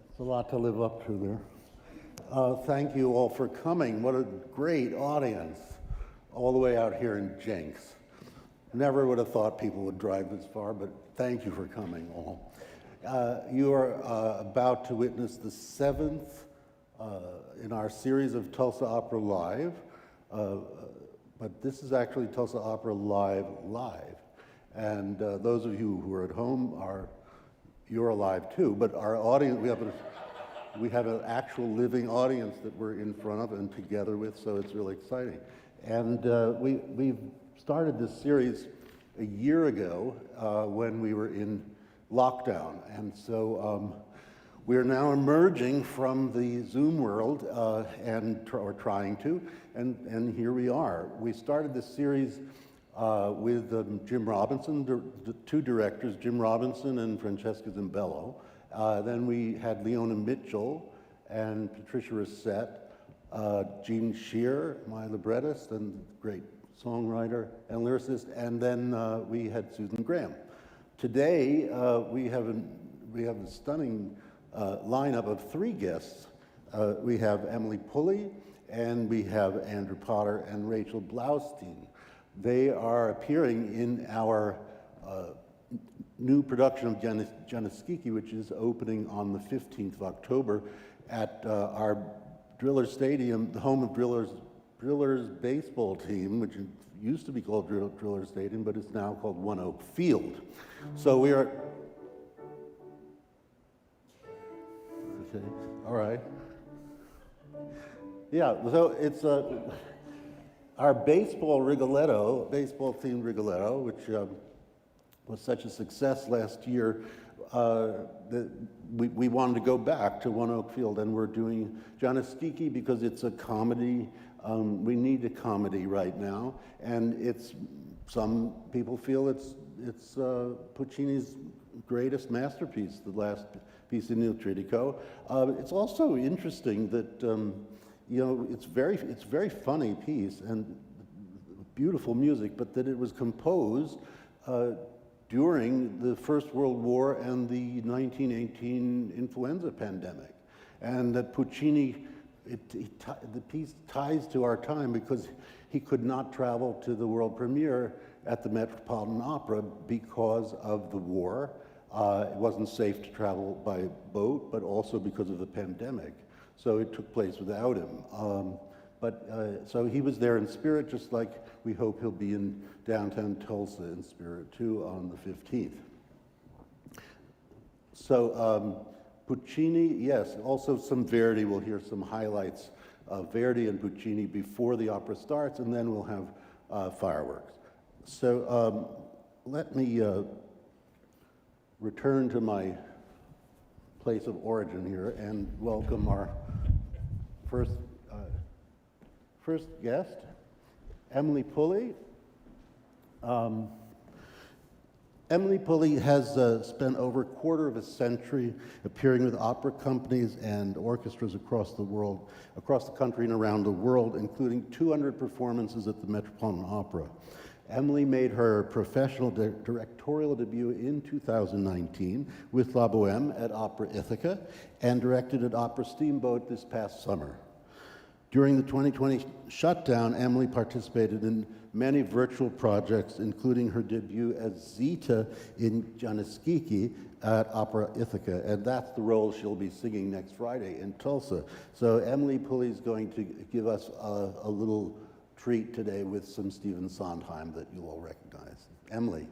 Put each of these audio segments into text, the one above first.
It's a lot to live up to there. Thank you all for coming. What a great audience, all the way out here in Jenks. Never would have thought people would drive this far, but thank you for coming all. You are about to witness the 7th in our series of Tulsa Opera Live, but this is actually Tulsa Opera Live Live. And those of you who are at home you're alive too, but our audience, we have an actual living audience that we're in front of and together with, so it's really exciting. And we've started this series a year ago when we were in lockdown, and so we're now emerging from the Zoom world or trying to, and here we are. We started this series with Jim Robinson, the two directors, Jim Robinson and Francesca Zambello. Then we had Leona Mitchell and Patricia Rissette, Gene Shear, my librettist and great songwriter and lyricist, and then we had Susan Graham. Today we have a stunning lineup of 3 guests. We have Emily Pulley, and we have Andrew Potter and Rachel Blaustein. They are appearing in our new production of Gianni, Schicchi, which is opening on the 15th of October at our Driller Stadium, the home of Drillers baseball team, which used to be called Driller Stadium, but it's now called One Oak Field. So we are... Okay, all right. Yeah, so it's our baseball themed Rigoletto, which was such a success last year, that we wanted to go back to One Oak Field, and we're doing Gianni Schicchi because it's a comedy. We need a comedy right now, and some people feel it's Puccini's greatest masterpiece, the last piece in Il Tridico. It's also interesting that it's very funny piece and beautiful music, but that it was composed during the First World War and the 1918 influenza pandemic, and that Puccini, the piece ties to our time because he could not travel to the world premiere at the Metropolitan Opera because of the war. It wasn't safe to travel by boat, but also because of the pandemic. So it took place without him. So he was there in spirit, just like we hope he'll be in downtown Tulsa in spirit too on the 15th. So Puccini, yes, also some Verdi. We'll hear some highlights of Verdi and Puccini before the opera starts, and then we'll have fireworks. So let me return to my place of origin here and welcome our first guest, Emily Pulley. Emily Pulley has spent over a quarter of a century appearing with opera companies and orchestras across the country and around the world, including 200 performances at the Metropolitan Opera. Emily made her professional directorial debut in 2019 with La Boheme at Opera Ithaca and directed at Opera Steamboat this past summer. During the 2020 shutdown, Emily participated in many virtual projects, including her debut as Zita in Gianni Schicchi at Opera Ithaca, and that's the role she'll be singing next Friday in Tulsa. So Emily Pulley is going to give us a little treat today with some Stephen Sondheim that you'll all recognize. Emily.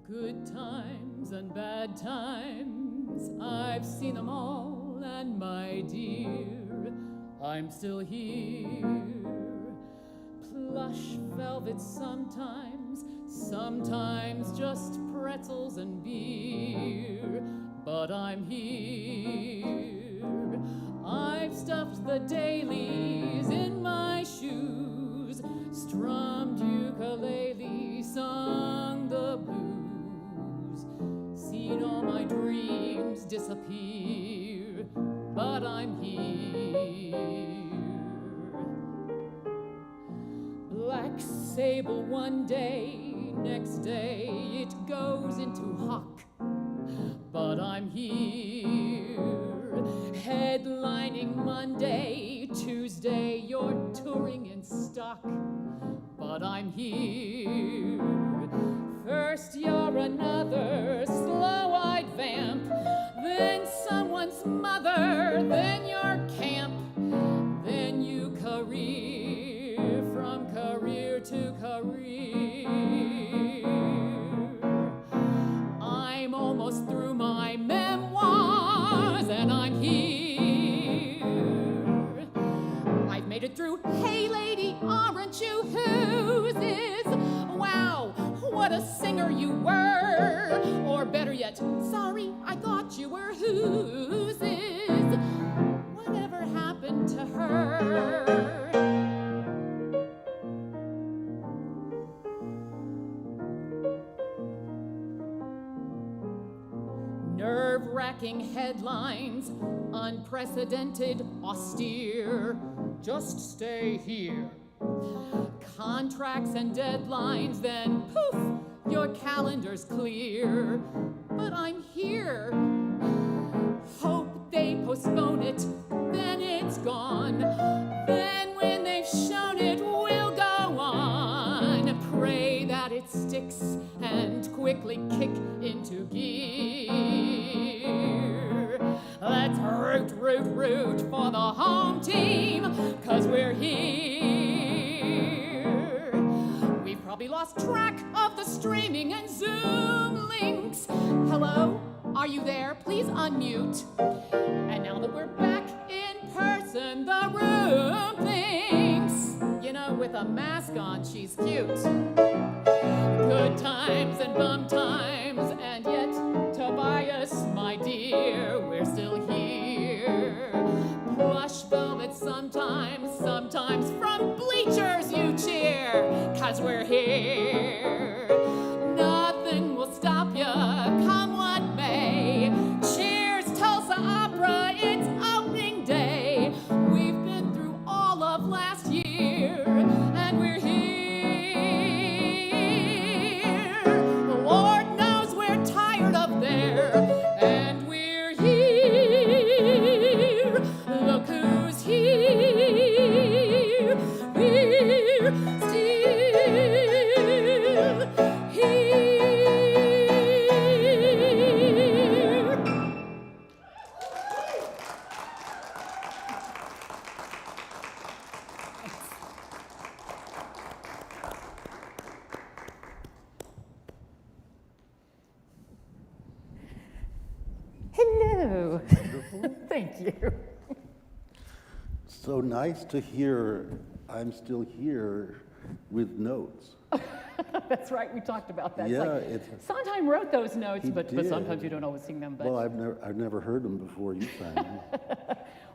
Good times and bad times, I've seen them all, and my dear, I'm still here. Plush velvet sometimes just pretzels and beer, but I'm here. I've stuffed the dailies in my shoes, strummed ukulele, sung the blues, seen all my dreams disappear, but I'm here. Black sable one day, next day it goes into hock, but I'm here. Headlining Monday, Tuesday you're touring in stock, but I'm here. First you're another slow-eyed vamp, then someone's mother, then your camp, then you career from career to career. I'm almost through my memoirs and I'm here. I've made it through Hey Lady, Aren't You Whose Is? Wow, what a singer you were. Or better yet, sorry, I thought you were Whose Is? Whatever happened to her? Nerve-wracking headlines, unprecedented, austere. Just stay here. Contracts and deadlines, then poof, your calendar's clear. But I'm here. Hope they postpone it, then it's gone. Then when they've shown it, we'll go on. Pray that it sticks and quickly kick into gear. Let's root, root, root for the home team, 'cause we're here. We've probably lost track of the streaming and Zoom links. Hello? Are you there? Please unmute. And now that we're back in person, the room thinks, you know, with a mask on, she's cute. Good times and bum times, and yet, Tobias, my dear, we're still here. Plush velvet sometimes, sometimes from bleachers you cheer, 'cause we're here. Nothing will stop ya, come what may. Cheers, Tulsa Opera, it's opening day. We've been through all of last year, and we're here. Lord knows we're tired of there, and we're here. Look who's here. We're still here. Hello. Thank you. So nice to hear I'm still here with notes. That's right, we talked about that. Yeah, it's like, Sondheim wrote those notes, He but did. sometimes you don't always sing them. But Well, I've never heard them before you sang them.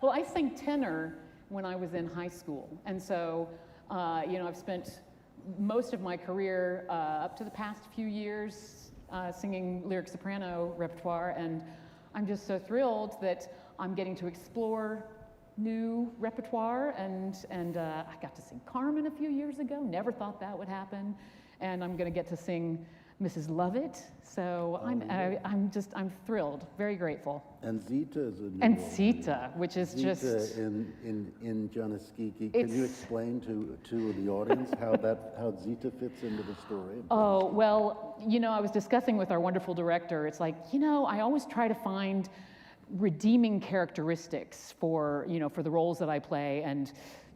well, I sang tenor when I was in high school, and so you know, I've spent most of my career up to the past few years singing lyric soprano repertoire, and I'm just so thrilled that I'm getting to explore new repertoire, and I got to sing Carmen a few years ago. Never thought that would happen, and I'm going to get to sing Mrs. Lovett. So I'm thrilled, very grateful. And Zita is a new And one. Zita, which is Zita just in Gianni. Can It's- you explain to the audience how Zita fits into the story? Oh, well, you know, I was discussing with our wonderful director, it's like, you know, I always try to find redeeming characteristics for, you know, for the roles that I play, and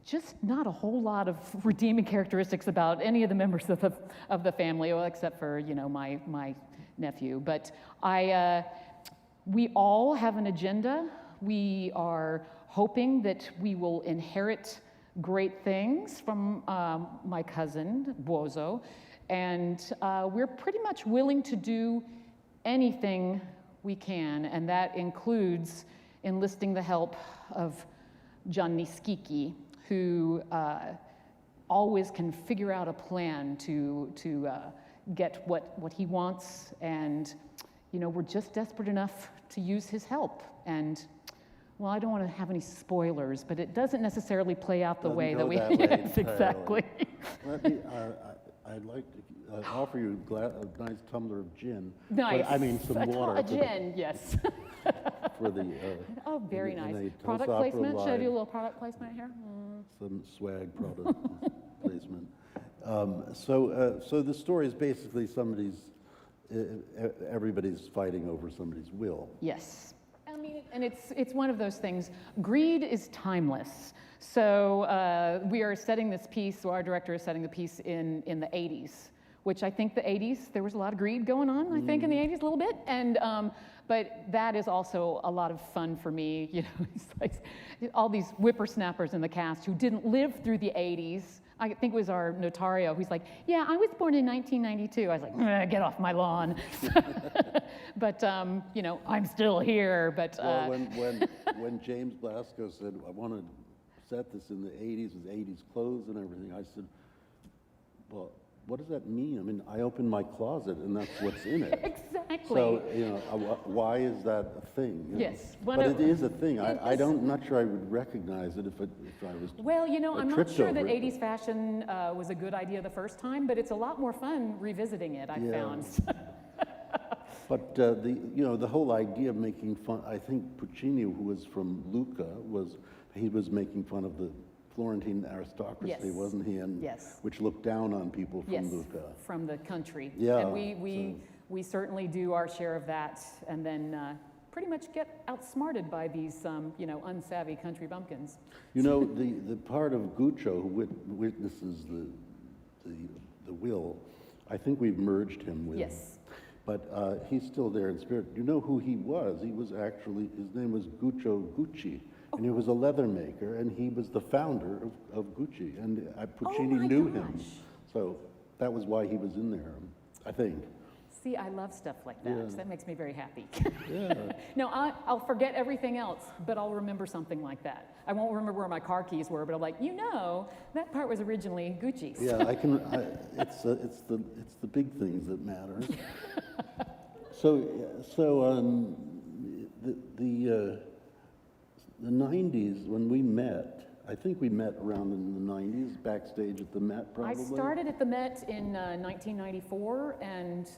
just not a whole lot of redeeming characteristics about any of the members of the family, well, except for, you know, my nephew. But we all have an agenda. We are hoping that we will inherit great things from my cousin, Buoso, and we're pretty much willing to do anything we can, and that includes enlisting the help of Gianni Schicchi, who always can figure out a plan to get what he wants, and we're just desperate enough to use his help. And well, I don't want to have any spoilers, but it doesn't necessarily play out the way that we. Yes, exactly. I'd like to offer you a nice tumbler of gin. Nice. I mean, some water. A gin, yes. For the. Oh, very nice. Tulsa Product placement. Opera Should I do a Live. little product placement here? Some swag product placement. So the story is basically everybody's fighting over somebody's will. Yes. I mean, and it's one of those things. Greed is timeless. So we are setting this piece, so our director is setting the piece in the 80s, which I think the 80s, there was a lot of greed going on, I think, in the 80s a little bit. And but that is also a lot of fun for me. It's like all these whippersnappers in the cast who didn't live through the 80s. I think it was our notario who's like, yeah, I was born in 1992. I was like, get off my lawn. But, I'm still here. But Well, when James Blasco said, I want to set this in the 80s with 80s clothes and everything, I said, well, what does that mean? I mean, I opened my closet and that's what's in it. Exactly. So, why is that a thing? Yes. But it is a thing. I'm not sure I would recognize it if I was. Well, I'm not sure that over it. 80s fashion was a good idea the first time, but it's a lot more fun revisiting it, I've found. But the whole idea of making fun, I think Puccini, who was from Lucca, was making fun of the Florentine aristocracy, Yes. wasn't he? And Yes. which looked down on people from Yes, Lucca. from the country. Yeah, And we certainly do our share of that, and then pretty much get outsmarted by these, unsavvy country bumpkins. The part of Guccio who witnesses the will, I think we've merged him with. Yes. But he's still there in spirit. You know who he was? His name was Guccio Gucci. And he was a leather maker, and he was the founder of Gucci. And Puccini my knew him. gosh. So that was why he was in there, I think. See, I love stuff like that. Yeah. So that makes me very happy. Yeah. No, I'll forget everything else, but I'll remember something like that. I won't remember where my car keys were, but I'm like, that part was originally Gucci's. Yeah, it's the big things that matter. The 90s, when we met, I think we met around in the 90s, backstage at the Met, probably. I started at the Met in 1994 and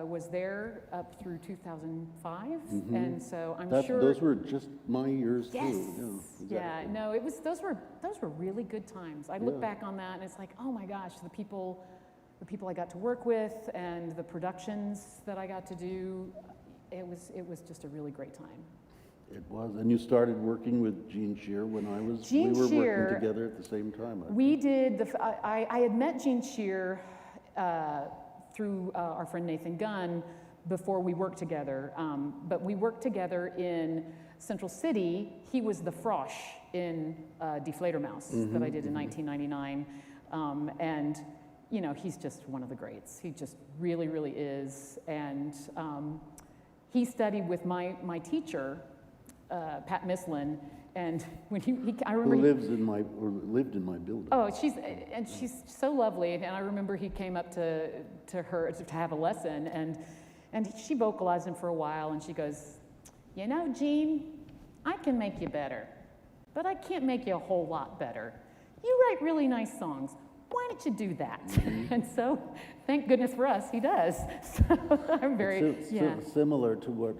was there up through 2005. Mm-hmm. And so sure. Those were just my years Yes. too. Yeah. No, those were really good times. I look back on that and it's like, oh my gosh, the people I got to work with and the productions that I got to do, it was just a really great time. It was, and you started working with Jean Shear when we were working together at the same time. We did, I had met Jean Shear through our friend Nathan Gunn before we worked together, but we worked together in Central City. He was the Frosch in Die Fledermaus that I did in 1999, and he's just one of the greats. He just really, really is, and he studied with my teacher, Pat Mislin, and when I remember lived in my building. Oh, she's so lovely, and I remember he came up to her to have a lesson, and she vocalized him for a while, and she goes, Jean, I can make you better, but I can't make you a whole lot better. You write really nice songs. Why don't you do that? Mm-hmm. And so, thank goodness for us, he does. So I'm very similar to what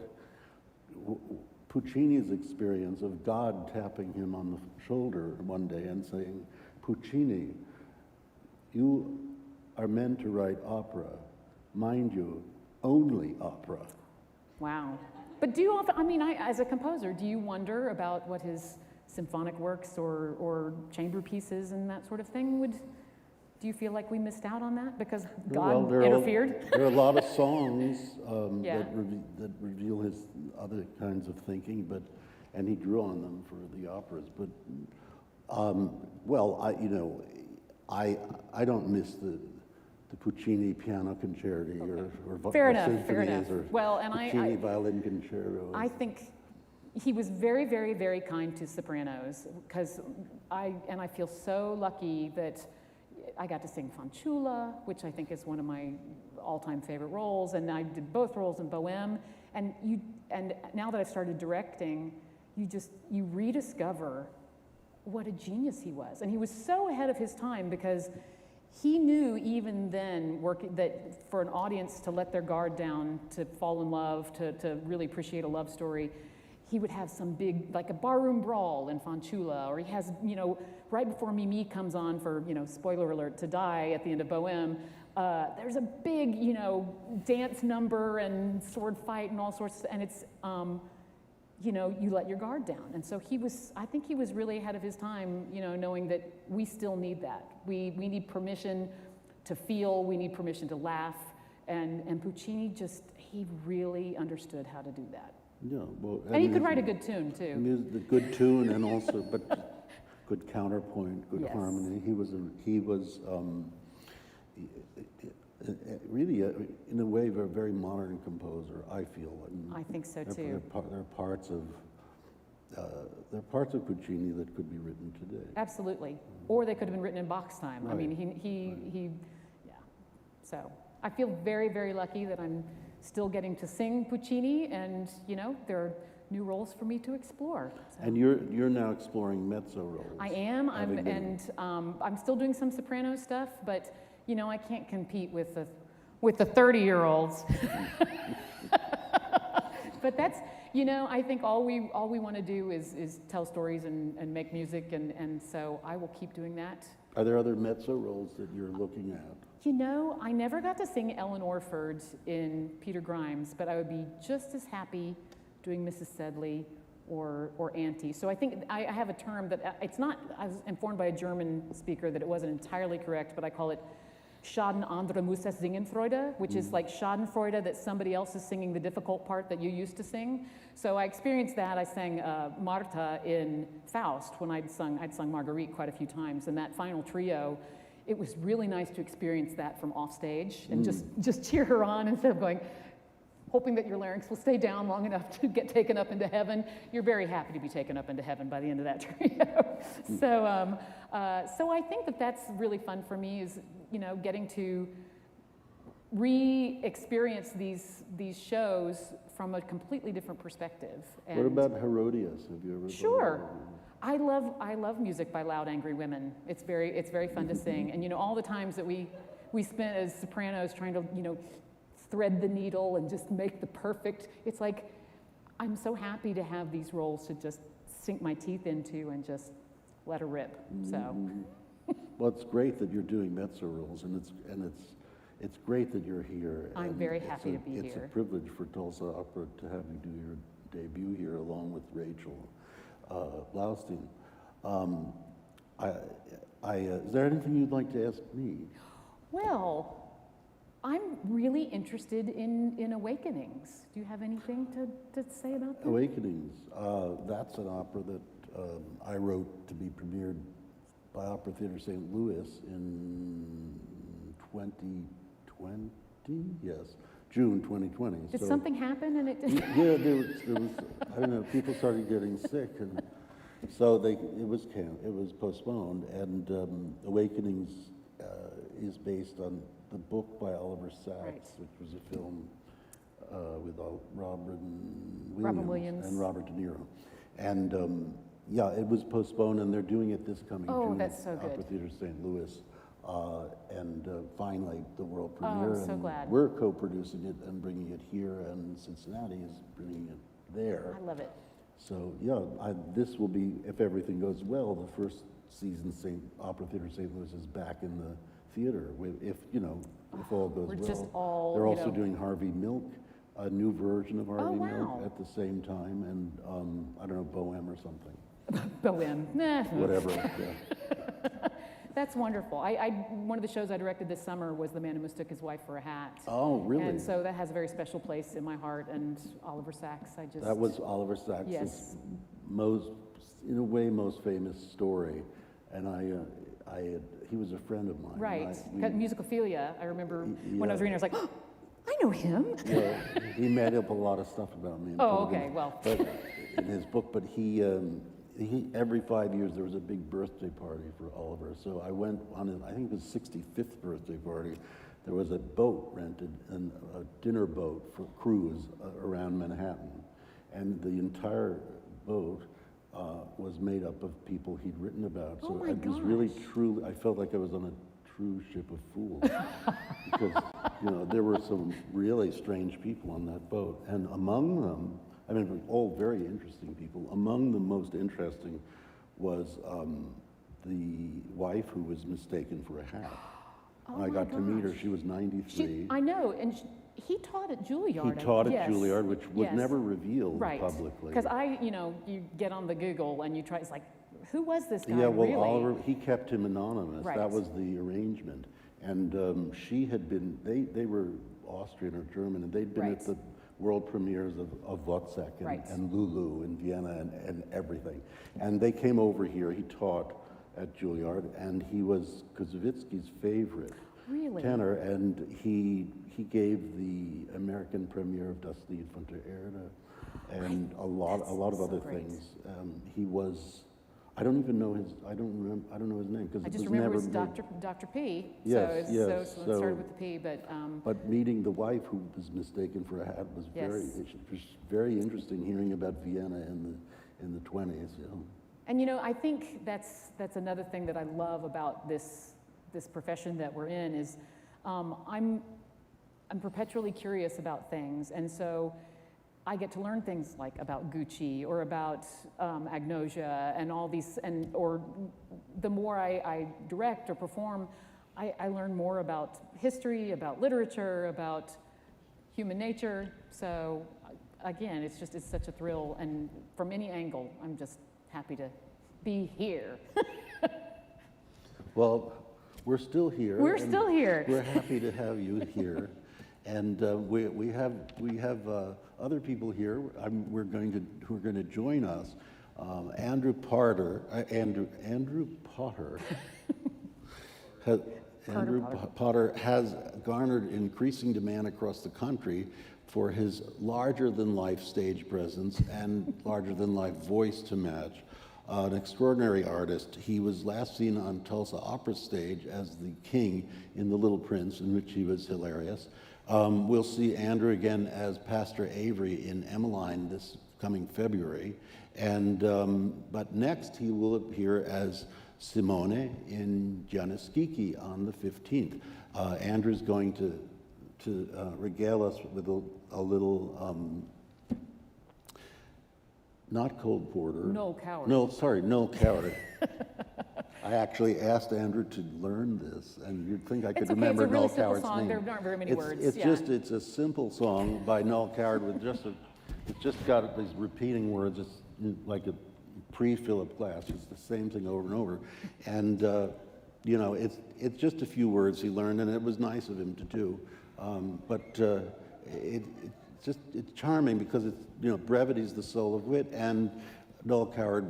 Puccini's experience of God tapping him on the shoulder one day and saying, Puccini, you are meant to write opera. Mind you, only opera. Wow. But as a composer, do you wonder about what his symphonic works or chamber pieces and that sort of thing do you feel like we missed out on that because God interfered? There are a lot of songs that reveal his other kinds of thinking, and he drew on them for the operas. But I don't miss the Puccini piano concerti or fair symphonies enough. or Well, and Puccini violin concerto. I think he was very, very, very kind to sopranos, because I feel so lucky that I got to sing Fanciulla, which I think is one of my all-time favorite roles, and I did both roles in Bohème, and now that I've started directing, you rediscover what a genius he was. And he was so ahead of his time, because he knew even then that for an audience to let their guard down, to fall in love, to really appreciate a love story, he would have some big, like a barroom brawl in Fanciulla, or he has, right before Mimi comes on for, spoiler alert, to die at the end of Bohème, there's a big, dance number and sword fight and all sorts, and it's, you let your guard down. And so I think he was really ahead of his time, knowing that we still need that. We need permission to feel, we need permission to laugh, and Puccini he really understood how to do that. Yeah, well, and he could write a good tune too. The good tune, and also, but good counterpoint, good Yes. harmony. He was really, in a way, a very modern composer. I feel. And I think so too. There are parts of Puccini that could be written today. Absolutely, or they could have been written in Bach's time. Right. I mean, he, yeah. So I feel very, very lucky that I'm still getting to sing Puccini, and there are new roles for me to explore. So. And you're now exploring mezzo roles. I am. I'm still doing some soprano stuff, but I can't compete with the 30-year-olds. But that's I think all we want to do is tell stories and make music, and so I will keep doing that. Are there other mezzo roles that you're looking at? I never got to sing Ellen Orford in Peter Grimes, but I would be just as happy doing Mrs. Sedley or Auntie. So I think I have a term that it's not, I was informed by a German speaker that it wasn't entirely correct, but I call it Schaden andere muss es singen Freude, which is like Schadenfreude, that somebody else is singing the difficult part that you used to sing. So I experienced that. I sang Martha in Faust when I'd sung Marguerite quite a few times, and that final trio, it was really nice to experience that from off stage and just cheer her on instead of hoping that your larynx will stay down long enough to get taken up into heaven. You're very happy to be taken up into heaven by the end of that trio. So I think that that's really fun for me, is getting to re-experience these shows from a completely different perspective. And what about Herodias? Have you ever? Sure. I love music by loud, angry women. It's very fun to sing. And all the times that we spent as sopranos trying to thread the needle and just make the perfect. It's like I'm so happy to have these roles to just sink my teeth into and just let her rip. So. Well, it's great that you're doing mezzo roles, and it's great that you're here. I'm very happy to be here. It's a privilege for Tulsa Opera to have you do your debut here along with Rachel Blaustein. Is there anything you'd like to ask me? Well, I'm really interested in Awakenings. Do you have anything to say about that? Awakenings. That's an opera that I wrote to be premiered by Opera Theatre St. Louis in 2020. Yes, June 2020. Did something happen and it didn't? Yeah, there was. I don't know. People started getting sick, and so it was postponed. And Awakenings is based on the book by Oliver Sacks, Right. which was a film with Robin Williams and Robert De Niro, and it was postponed, and they're doing it this coming June. That's so good. Opera Theatre St. Louis, and finally the world premiere. I'm so and glad. We're co-producing it and bringing it here, and Cincinnati is bringing it there. I love it. So this will be, if everything goes well, the first season Opera Theatre St. Louis is back in the theater. If all goes We're well. just all, They're also doing Harvey Milk, a new version of Harvey wow. Milk at the same time, and I don't know, Bohème or something. Bohème. Nah. Whatever. Yeah. That's wonderful. One of the shows I directed this summer was The Man Who Mistook His Wife for a Hat. Oh, really? And so that has a very special place in my heart. And Oliver Sacks, That was Oliver Sacks' Yes. in a way, most famous story, and he was a friend of mine. Right. Musicophilia. I remember when I was reading, I was like, oh, I know him. Yeah, he made up a lot of stuff about me. Oh, okay, well. But in his book, but he every 5 years there was a big birthday party for Oliver. So I went on his, I think it was 65th birthday party. There was a boat rented, and a dinner boat for cruise around Manhattan, and the entire boat was made up of people he'd written about. Oh So my it was really truly, I felt like I was on a cruise ship of fools because there were some really strange people on that boat, and among them, I mean, all very interesting people. Among the most interesting was the wife who was mistaken for a hat. Oh I got my to meet her. gosh. She was 93. I know, and he taught at Juilliard. He taught at yes. Juilliard, which was Yes. never revealed Right. publicly. Because you get on the Google and you try, it's like, who was this guy Yeah, well, really? Oliver, he kept him anonymous. Right. That was the arrangement. And she had been, they were Austrian or German, and they'd been Right. at the world premieres of Wozzeck and, Right. and Lulu in Vienna and everything. And they came over here. He taught at Juilliard, and he was Koussevitzky's favorite Really? tenor, and he gave the American premiere of Das Lied von der Erde and a lot of so other great. things. He was, I don't even know his, I don't know his name because I it just was remember never it was made. Dr. P. Yes, so, yes, so it so- started with the P, but But meeting the wife who was mistaken for a hat was Yes. it was very interesting hearing about Vienna in the 20s. and I think that's another thing that I love about this profession that we're in is I'm perpetually curious about things, and so I get to learn things like about Gucci or about Agnosia and all these, or the more I direct or perform, I learn more about history, about literature, about human nature. So again, it's such a thrill, and from any angle, I'm just happy to be here. Well, we're still here. We're and still here. We're happy to have you here, and we have other people here. Who are going to join us. Andrew Potter. Andrew Potter has garnered increasing demand across the country for his larger-than-life stage presence and larger-than-life voice to match. An extraordinary artist. He was last seen on Tulsa Opera Stage as the king in The Little Prince, in which he was hilarious. We'll see Andrew again as Pastor Avery in Emmeline this coming February. And but next he will appear as Simone in Gianni Schicchi on the 15th. Andrew's going to regale us with a little not Cole Porter. Noel Coward. Noel Coward. I actually asked Andrew to learn this, and you'd think I could It's okay, remember it's a really Noel simple Coward's song. name. There aren't very many words, It's yeah. it's a simple song by Noel Coward with it's just got these repeating words. It's like a pre-Philip Glass. It's the same thing over and over, and it's just a few words he learned, and it was nice of him to do. It's charming because brevity's the soul of wit, and Noel Coward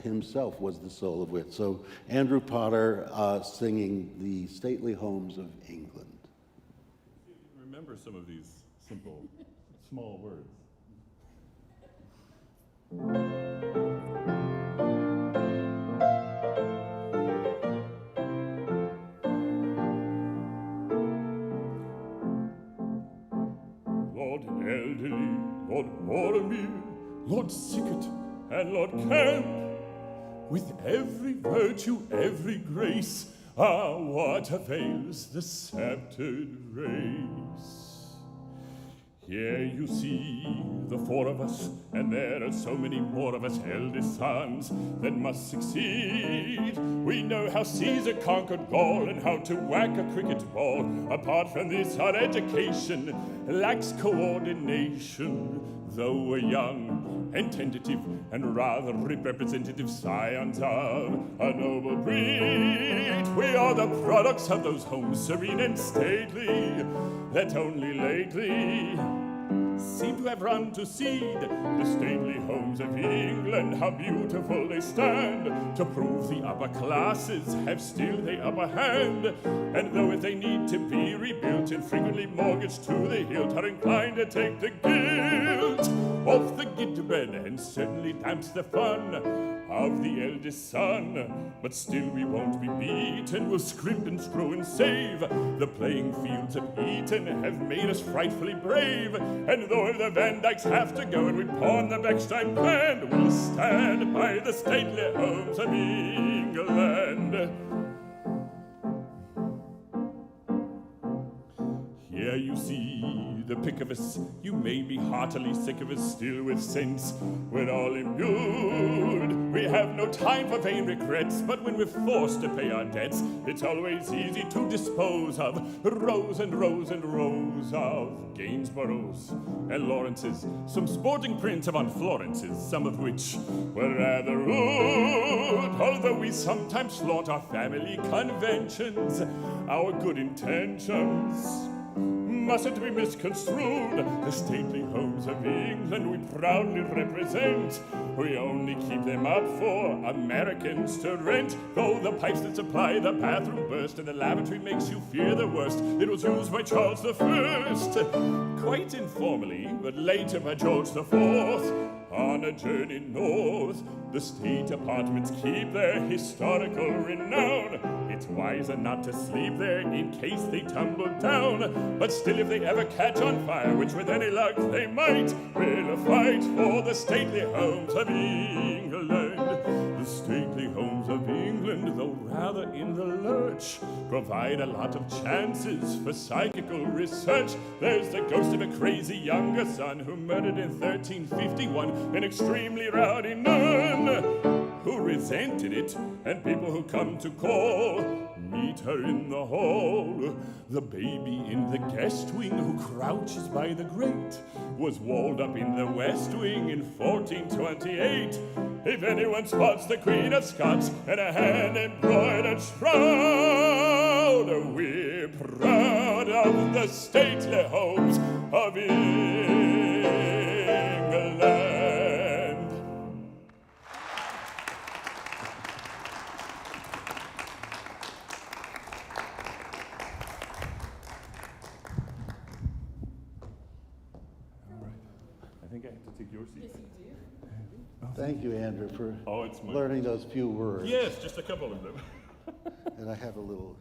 himself was the soul of wit. So Andrew Potter singing The Stately Homes of England. Remember some of these simple, small words. Lord Elderly, Lord Mortimer, Lord Sickert, and Lord Camp, with every virtue, every grace, what avails the sceptred race? Here you see the four of us, and there are so many more of us eldest sons that must succeed. We know how Caesar conquered Gaul and how to whack a cricket ball. Apart from this, our education lacks coordination. Though we're young and tentative and rather representative scions of a noble breed, we are the products of those homes serene and stately that only lately seem to have run to seed. The stately homes of England, how beautiful they stand, to prove the upper classes have still the upper hand. And though if they need to be rebuilt and frequently mortgaged to the hilt, are inclined to take the guilt off the gidbed, and certainly damps the fun of the eldest son. But still we won't be beaten, we'll scrimp and screw and save. The playing fields of Eton have made us frightfully brave, and though the Van Dykes have to go and we pawn the Bechstein band, we'll stand by the stately homes of England. Here you see the pick of us. You may be heartily sick of us, still with sense we're all imbued. We have no time for vain regrets, but when we're forced to pay our debts, it's always easy to dispose of rows and rows and rows of Gainsboroughs and Lawrences, some sporting prints upon Florences, some of which were rather rude. Although we sometimes flaunt our family conventions, our good intentions mustn't be misconstrued. The stately homes of England we proudly represent. We only keep them up for Americans to rent. Though the pipes that supply the bathroom burst and the lavatory makes you fear the worst, it was used by Charles I, quite informally, but later by George IV. On a journey north, the state apartments keep their historical renown. It's wiser not to sleep there in case they tumble down. But still, if they ever catch on fire, which with any luck they might, we'll fight for the stately homes of England. The stately homes of England, though rather in the lurch, provide a lot of chances for psychical research. There's the ghost of a crazy younger son who murdered in 1351 an extremely rowdy nun who resented it, and people who come to call meet her in the hall. The baby in the guest wing who crouches by the grate was walled up in the west wing in 1428. If anyone spots the Queen of Scots and a hand-embroidered shroud, we're proud of the stately homes of England. I think I have to take your seat. Yes, you do. Thank you, Andrew, for It's my learning those few words. Yes, just a couple of them. And I have a little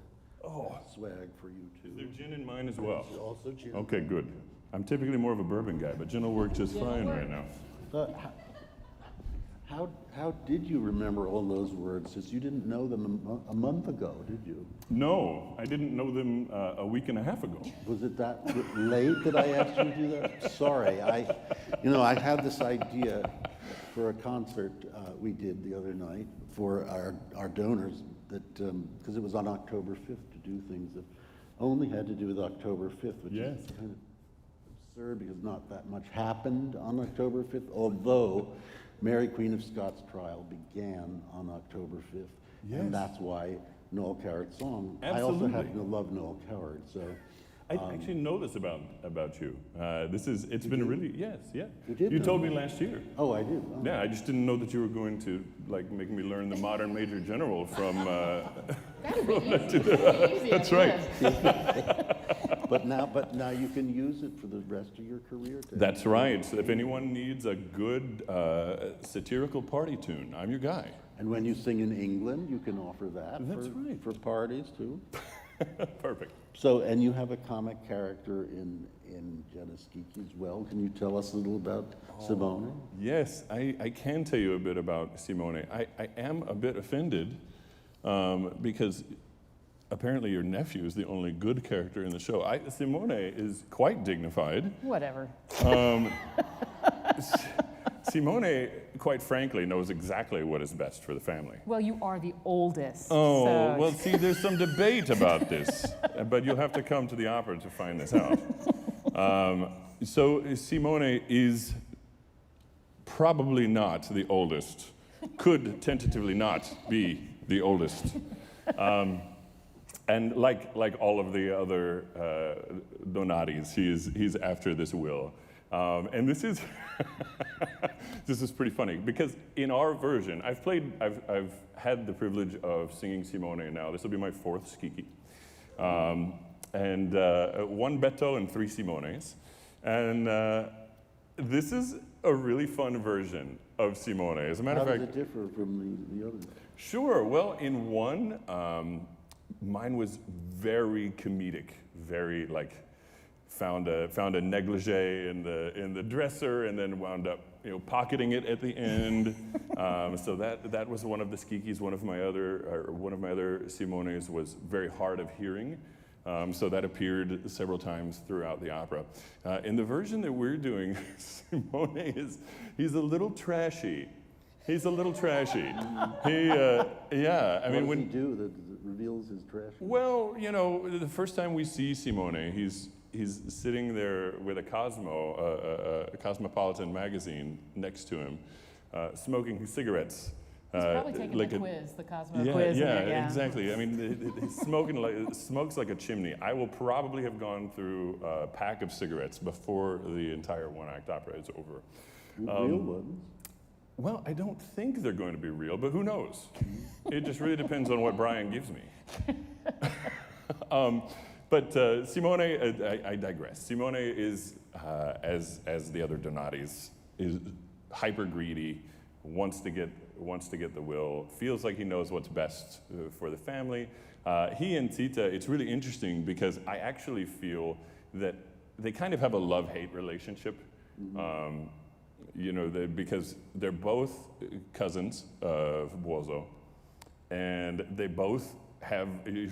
swag for you, too. Is there gin in mine as well? Also gin. Okay, good. I'm typically more of a bourbon guy, but gin will work just fine right now. How did you remember all those words? Since you didn't know them a month ago, did you? No, I didn't know them a week and a half ago. Was it that late that I asked you to do that? Sorry, I had this idea for a concert we did the other night for our donors that because it was on October 5th to do things that only had to do with October 5th, which is kind of absurd because not that much happened on October 5th, although Mary Queen of Scots' trial began on October 5th, and that's why Noel Coward's song. Absolutely. I also happen to love Noel Coward, so. I actually know this about you. It's been really, yes. You did You know told that? me last year. Oh, I did. Oh. Yeah, I just didn't know that you were going to make me learn the modern major general from. That would be easy. That's right. But now you can use it for the rest of your career. That's right. So if anyone needs a good satirical party tune, I'm your guy. And when you sing in England, you can offer that. That's right. For parties too. Perfect. So, and you have a comic character in Schicchi as well. Can you tell us a little about Simone? Yes, I can tell you a bit about Simone. I am a bit offended because apparently your nephew is the only good character in the show. Simone is quite dignified. Whatever. Simone, quite frankly, knows exactly what is best for the family. Well, you are the oldest. Oh, so. well, see, there's some debate about this, but you'll have to come to the opera to find this out. So Simone is probably not the oldest, could tentatively not be the oldest. And like all of the other Donatis, he's after this will. And this is this is pretty funny because in our version, I've had the privilege of singing Simone now. This will be my 4th Schicchi, and 1 Beto and 3 Simones, and this is a really fun version of Simone. As a matter How of does fact, it differ from the others? sure. Well, in one, mine was very comedic, very like found a negligee in the dresser, and then wound up pocketing it at the end. So that was one of the Schicchis. One of my other Simones was very hard of hearing. So that appeared several times throughout the opera. In the version that we're doing, Simone he's a little trashy. He's a little trashy. Yeah. I mean, what does he do that reveals his trash? Well, the first time we see Simone, he's sitting there with a Cosmopolitan magazine next to him, smoking cigarettes. He's probably taking like the quiz, the Cosmo quiz. Yeah, exactly. I mean, he's smokes like a chimney. I will probably have gone through a pack of cigarettes before the entire one-act opera is over. Real ones? Well, I don't think they're going to be real, but who knows? It just really depends on what Brian gives me. But Simone, I digress. Simone is, as the other Donatis, is hyper greedy, wants to get the will, feels like he knows what's best for the family. He and Tita, it's really interesting because I actually feel that they kind of have a love-hate relationship. Mm-hmm. Because they're both cousins of Buoso, and they both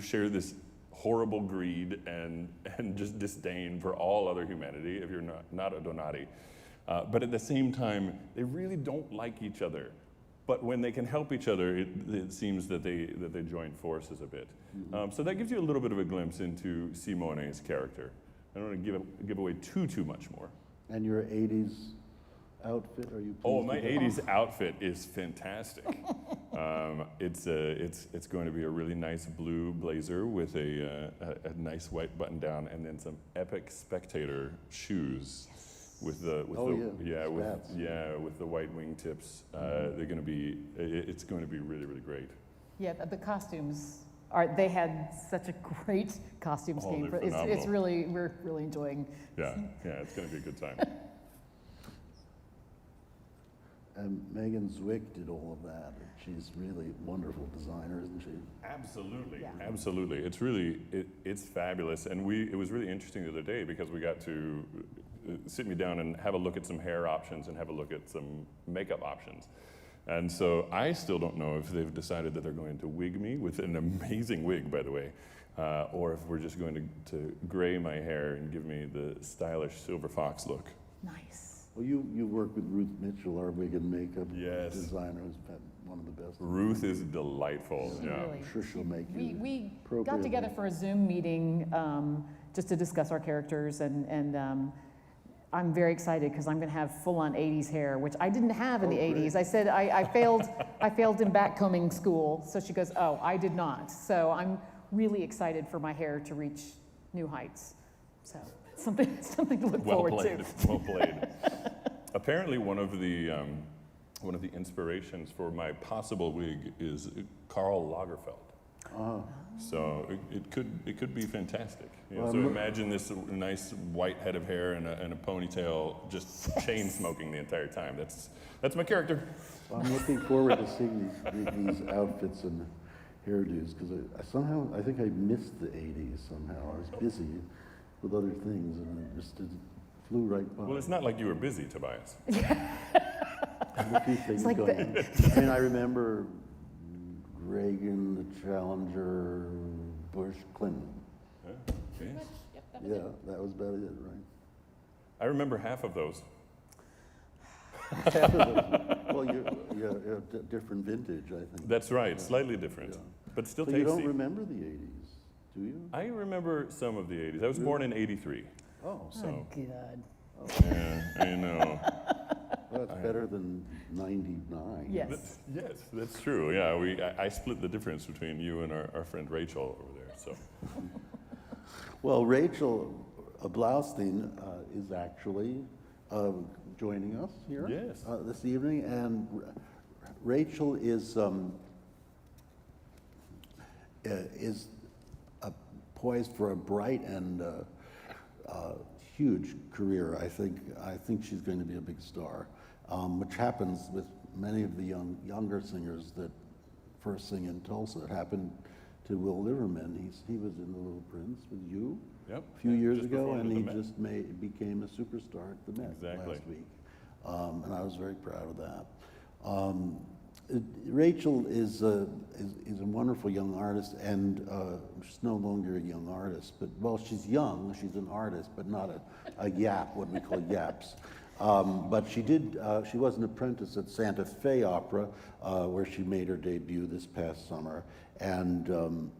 share this horrible greed and just disdain for all other humanity if you're not a Donati. But at the same time, they really don't like each other. But when they can help each other, it seems that they join forces a bit. Mm-hmm. So that gives you a little bit of a glimpse into Simone's character. I don't want to give away too much more. And your 80s outfit, are you pleased? Oh, my 80s outfit is fantastic. It's going to be a really nice blue blazer with a nice white button down, and then some epic Spectator shoes with the white wingtips. It's going to be really, really great. Yeah, the costumes they had such a great costume scheme. They're We're really enjoying. Yeah, it's going to be a good time. And Megan Zwick did all of that. She's really a wonderful designer, isn't she? Absolutely, yeah. Absolutely. It's fabulous. And it was really interesting the other day because we got to sit me down and have a look at some hair options and have a look at some makeup options. And so I still don't know if they've decided that they're going to wig me with an amazing wig, by the way, or if we're just going to gray my hair and give me the stylish silver fox look. Nice. Well, you work with Ruth Mitchell, our wig and makeup designer, who's been one of the best. Ruth is delightful. Yeah. Really. I'm sure she'll make you. We got together for a Zoom meeting just to discuss our characters, and I'm very excited because I'm going to have full-on 80s hair, which I didn't have in the 80s. I said I failed in backcombing school, so she goes, oh, I did not. So I'm really excited for my hair to reach new heights. So something to look forward to. Well played. Apparently, one of the inspirations for my possible wig is Karl Lagerfeld. Uh-huh. So it could be fantastic. So imagine this nice white head of hair and a ponytail, just chain smoking the entire time. That's my character. I'm looking forward to seeing these outfits and hairdos because I think I missed the 80s somehow. I was busy with other things and it just flew right by. Well, it's not like you were busy, Tobias. A few things like going on. I mean, I remember Reagan, the Challenger, Bush, Clinton. Yeah, that was about it, right? I remember half of those. Half of those. Well, you're different vintage, I think. That's right, slightly different, but still So tasty. you don't remember the 80s, do you? I remember some of the 80s. I was born in 83. Oh, So, God. yeah, I know. well, that's better than 99. Yes. Yes, that's true. Yeah, I split the difference between you and our friend Rachel over there. So, Well, Rachel Blaustein is actually joining us here Yes. this evening. And Rachel is poised for a bright and huge career. I think she's going to be a big star, which happens with many of the younger singers that first sing in Tulsa. It happened to Will Liverman. He was in The Little Prince with you Yep. a few years Just ago, performed and at he the Met. just became a superstar at the Met Exactly. last week. And I was very proud of that. Rachel is a wonderful young artist, and she's no longer a young artist, but, well, she's young, she's an artist, but not a yap, what we call yaps. But she was an apprentice at Santa Fe Opera, where she made her debut this past summer. And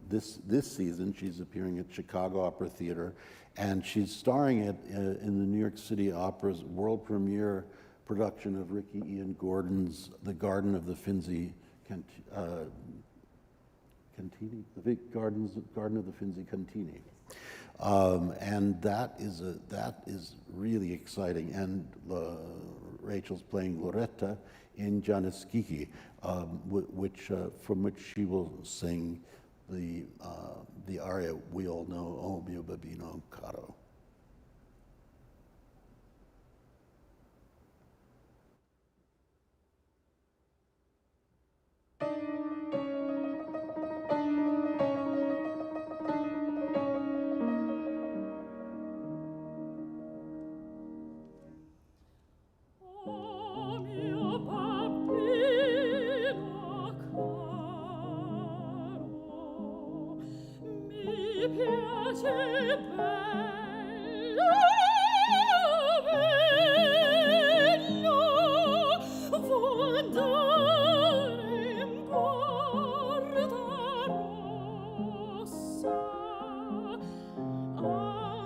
this season, she's appearing at Chicago Opera Theater, and she's starring in the New York City Opera's world premiere production of Ricky Ian Gordon's The Garden of the Finzi Cantini, the Garden of the Finzi Cantini. And that is really exciting. And Rachel's playing Loretta in Gianni Schicchi, from which she will sing the aria we all know, "Oh mio bambino caro." Oh mio bambino caro, mi piace bello, bello, vuol andare in porta rossa a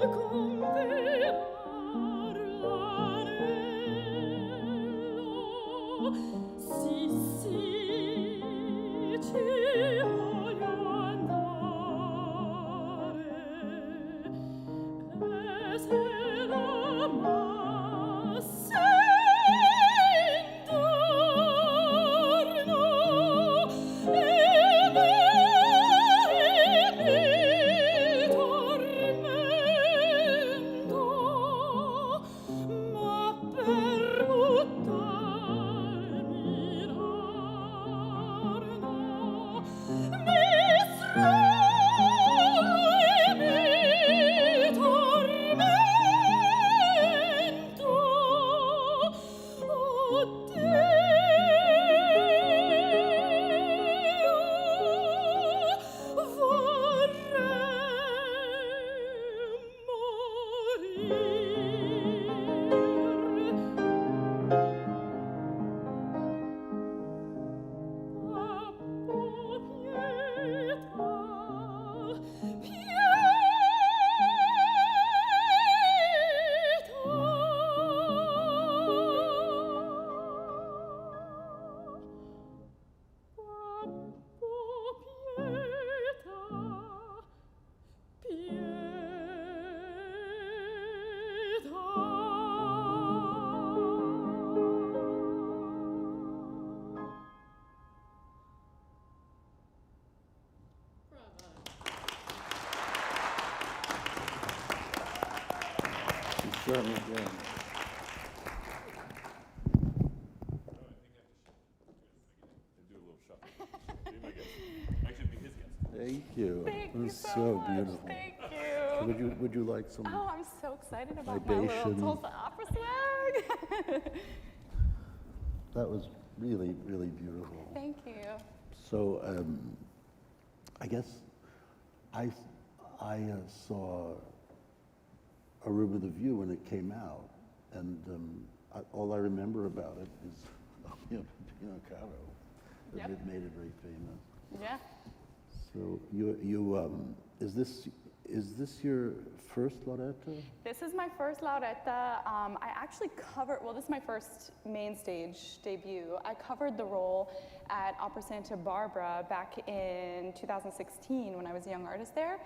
converar l'anello. Sì, sì, ci voglio andare, e se l'amasse intorno e mi tormento, ma per buttarmi l'arno mi sfrego e mi tormento. Oh Dio, She certainly did. Do a little shuffle. Be my guest. Actually, be his guest. Thank you. Thank It you was so much. beautiful. Thank you. Would you like some? Oh, I'm so excited about my little Libation. Tulsa opera swag. That was really, really beautiful. Thank you. So I guess I saw A Room with a View when it came out, and all I remember about it is Pino Caro. Yep. It made it very famous. Yeah. So is this your first Loretta? This is my first Lauretta. I actually this is my first main stage debut. I covered the role at Opera Santa Barbara back in 2016 when I was a young artist there.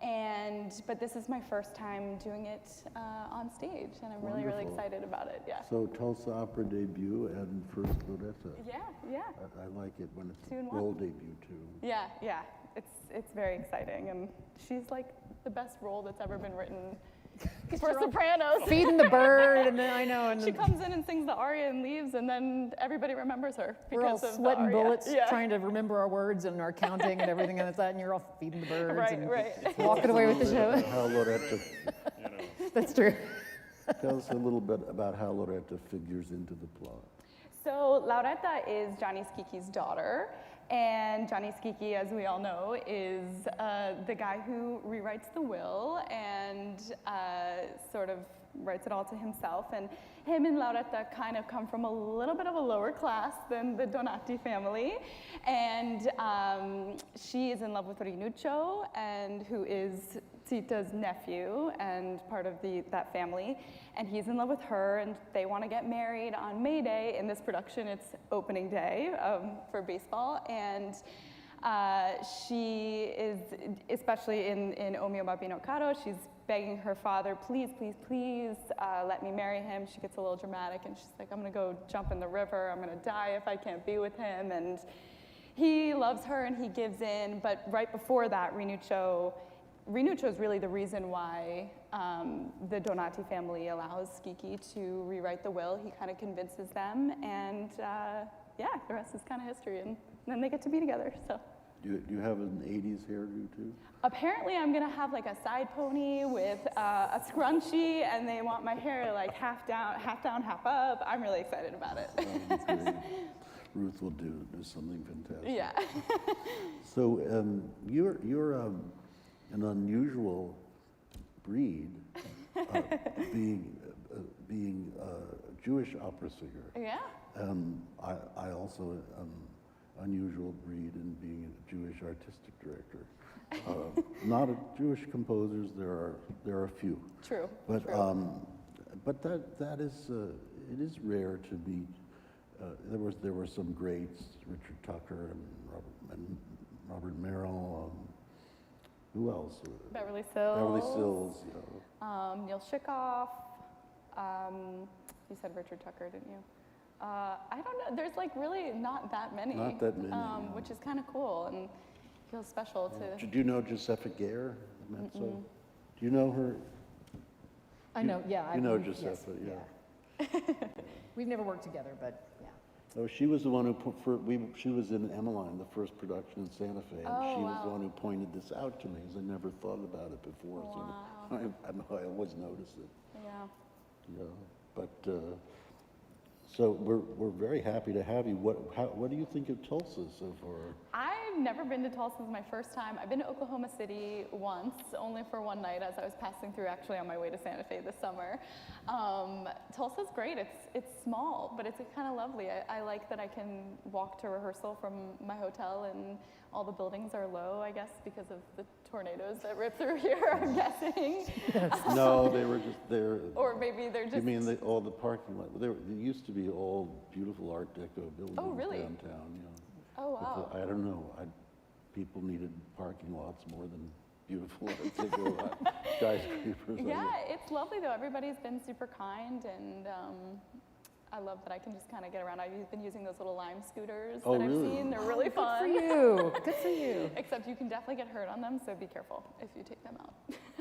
But this is my first time doing it on stage, and I'm really, really Wonderful. excited about it. Yeah. So Tulsa opera debut and first Loretta. Yeah. I like it when it's Two in a one. role debut too. Yeah. It's very exciting, and she's like the best role that's ever been written for sopranos. Feeding the bird, and then I know, and She comes in and sings the aria and leaves, and then everybody remembers her we're all because of sweating the aria. bullets Yeah. trying to remember our words and our counting and everything and that, and you're all feeding the birds and Right. walking away with the show. How Loretta, That's true. tell us a little bit about how Loretta figures into the plot. So Lauretta is Gianni Schicchi's daughter, and Gianni Schicchi, as we all know, is the guy who rewrites the will and sort of writes it all to himself. And him and Lauretta kind of come from a little bit of a lower class than the Donati family. And she is in love with Rinuccio, and who is Zita's nephew and part of that family. And he's in love with her, and they want to get married on May Day. In this production, it's opening day for baseball. And she is, especially in O mio babbino caro, she's begging her father, please, please, please let me marry him. She gets a little dramatic, and she's like, I'm going to go jump in the river. I'm going to die if I can't be with him. And he loves her, and he gives in. But right before that, Rinuccio is really the reason why the Donati family allows Schicchi to rewrite the will. He kind of convinces them, and yeah, the rest is kind of history. And then they get to be together. So. Do you have an 80s hairdo too? Apparently, I'm gonna have like a side pony with a scrunchie, and they want my hair like half down, half up. I'm really excited about it. Sounds great. Ruth will do something fantastic. Yeah. So you're an unusual breed, being a Jewish opera singer. Yeah. I also am unusual breed in being a Jewish artistic director. Not a Jewish composers. There are a few. True. But true. but that is it is rare to meet. There were some greats, Richard Tucker and Robert Merrill. Who else? Beverly Sills. Beverly Sills. Neil Schickoff. You said Richard Tucker, didn't you? I don't know. There's like really not that many. Not that many. No. Which is kind of cool and feels special to. Do you know Giuseppe Gare? So, do you know her? I know, yeah. You know yes, Giuseppe, yeah. We've never worked together, but yeah. Oh, she was the one who she was in Emmeline, the first production in Santa Fe, and she was the one who pointed this out to me, because I never thought about it before. Wow. So I always notice it. Yeah. Yeah, but so we're very happy to have you. What do you think of Tulsa so far? I've never been to Tulsa. This is my first time. I've been to Oklahoma City once, only for one night as I was passing through actually on my way to Santa Fe this summer. Tulsa's great. It's small, but it's kind of lovely. I like that I can walk to rehearsal from my hotel, and all the buildings are low, I guess, because of the tornadoes that rip through here, I'm guessing. No, they were just there. Or maybe they're just... You mean all the parking lot? There used to be all beautiful Art Deco buildings downtown. Yeah. Oh, wow. I don't know. People needed parking lots more than beautiful Art Deco skyscrapers. Yeah, it's lovely though. Everybody's been super kind, and I love that I can just kind of get around. I've been using those little Lime scooters that I've seen. They're really fun. Good for you. Good for you. Except you can definitely get hurt on them, so be careful if you take them out.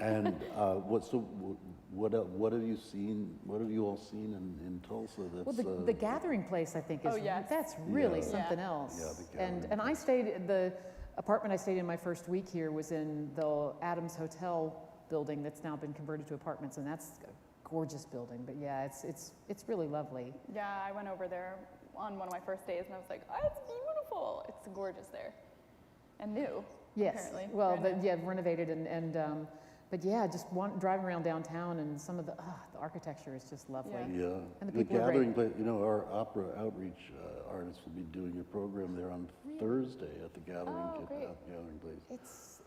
And what have you seen? What have you all seen in Tulsa? That's, Well, the Gathering Place, I think, is that's really something else. Yeah, the and I stayed the apartment I stayed in my first week here was in the Adams Hotel building that's now been converted to apartments, and that's a gorgeous building. But yeah, it's really lovely. Yeah, I went over there on one of my first days, and I was like, oh, it's beautiful. It's gorgeous there, and new. Yes. Apparently. Well, renovated and but yeah, just driving around downtown, and some of the architecture is just lovely. Yeah. And the The people are Gathering great. Place, our opera outreach artists will be doing a program there on Thursday at the Gathering, great. Gathering Place.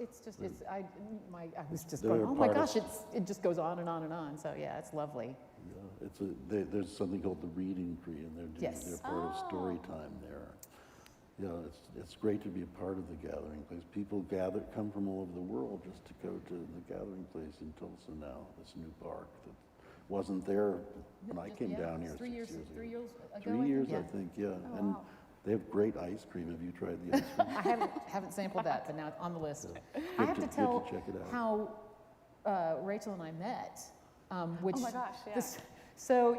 I was just They're going, oh my part of- gosh, it just goes on and on and on. So yeah, it's lovely. Yeah, there's something called the Reading Tree, and they're Yes. they're part of story time there. Yeah, it's great to be a part of the Gathering Place. People come from all over the world just to go to the Gathering Place in Tulsa now, this new park that wasn't there when I came down here 6 years ago. 3 years ago. 3 years, Yeah. I think, yeah. Oh, And wow. they have great ice cream. Have you tried the ice cream? I haven't sampled that, but now it's on the list. I Good have to good tell check it out. how Rachel and I met, which Oh my gosh, yeah. so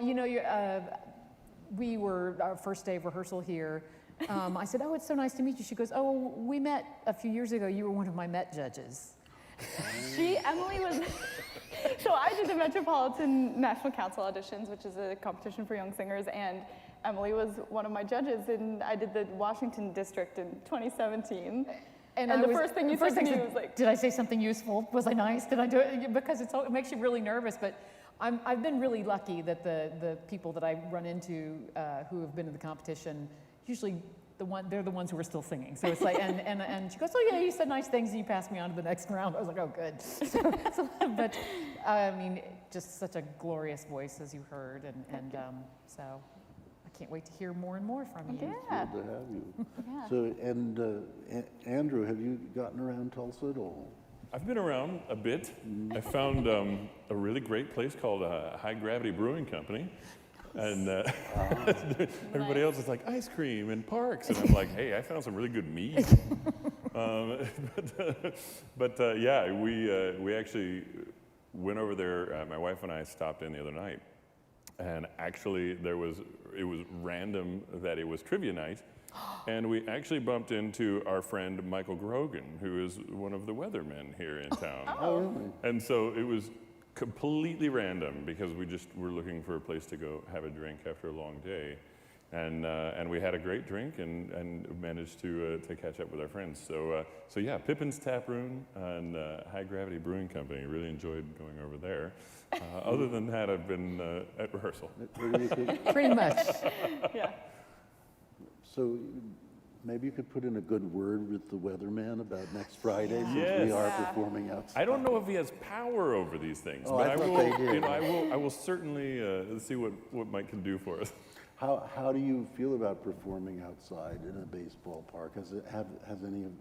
we were our first day of rehearsal here. I said, "Oh, it's so nice to meet you." She goes, "Oh, we met a few years ago. You were one of my Met judges." Emily was, so I did the Metropolitan National Council auditions, which is a competition for young singers, and Emily was one of my judges, and I did the Washington District in 2017. And the first thing you said to me was like, "Did I say something useful? Was I nice? Did I do it?" Because it makes you really nervous. But I've been really lucky that the people that I run into who have been in the competition, usually they're the ones who are still singing. So it's like, and she goes, "Oh yeah, you said nice things and you passed me on to the next round." I was like, "Oh good." But I mean, just such a glorious voice, as you heard, and so I can't wait to hear more and more from you. yeah. Good to have you. Yeah. So, and Andrew, have you gotten around Tulsa at all? I've been around a bit. I found a really great place called High Gravity Brewing Company. And everybody else is like ice cream and parks, and I'm like, hey, I found some really good meat. Yeah, we actually went over there. My wife and I stopped in the other night, and actually it was random that it was trivia night, and we actually bumped into our friend Michael Grogan, who is one of the weathermen here in town. Oh, really? And so it was completely random because we just were looking for a place to go have a drink after a long day, and we had a great drink and managed to catch up with our friends. So yeah, Pippin's Tap Room and High Gravity Brewing Company. Really enjoyed going over there. Other than that, I've been at rehearsal. Where do you think? Pretty much. Yeah. So maybe you could put in a good word with the weatherman about next Friday, since Yes. we are Yeah. performing outside. I don't know if he has power over these things, Oh, but I I thought will. they did. You know, I will certainly see what Mike can do for us. How do you feel about performing outside in a baseball park? Has any of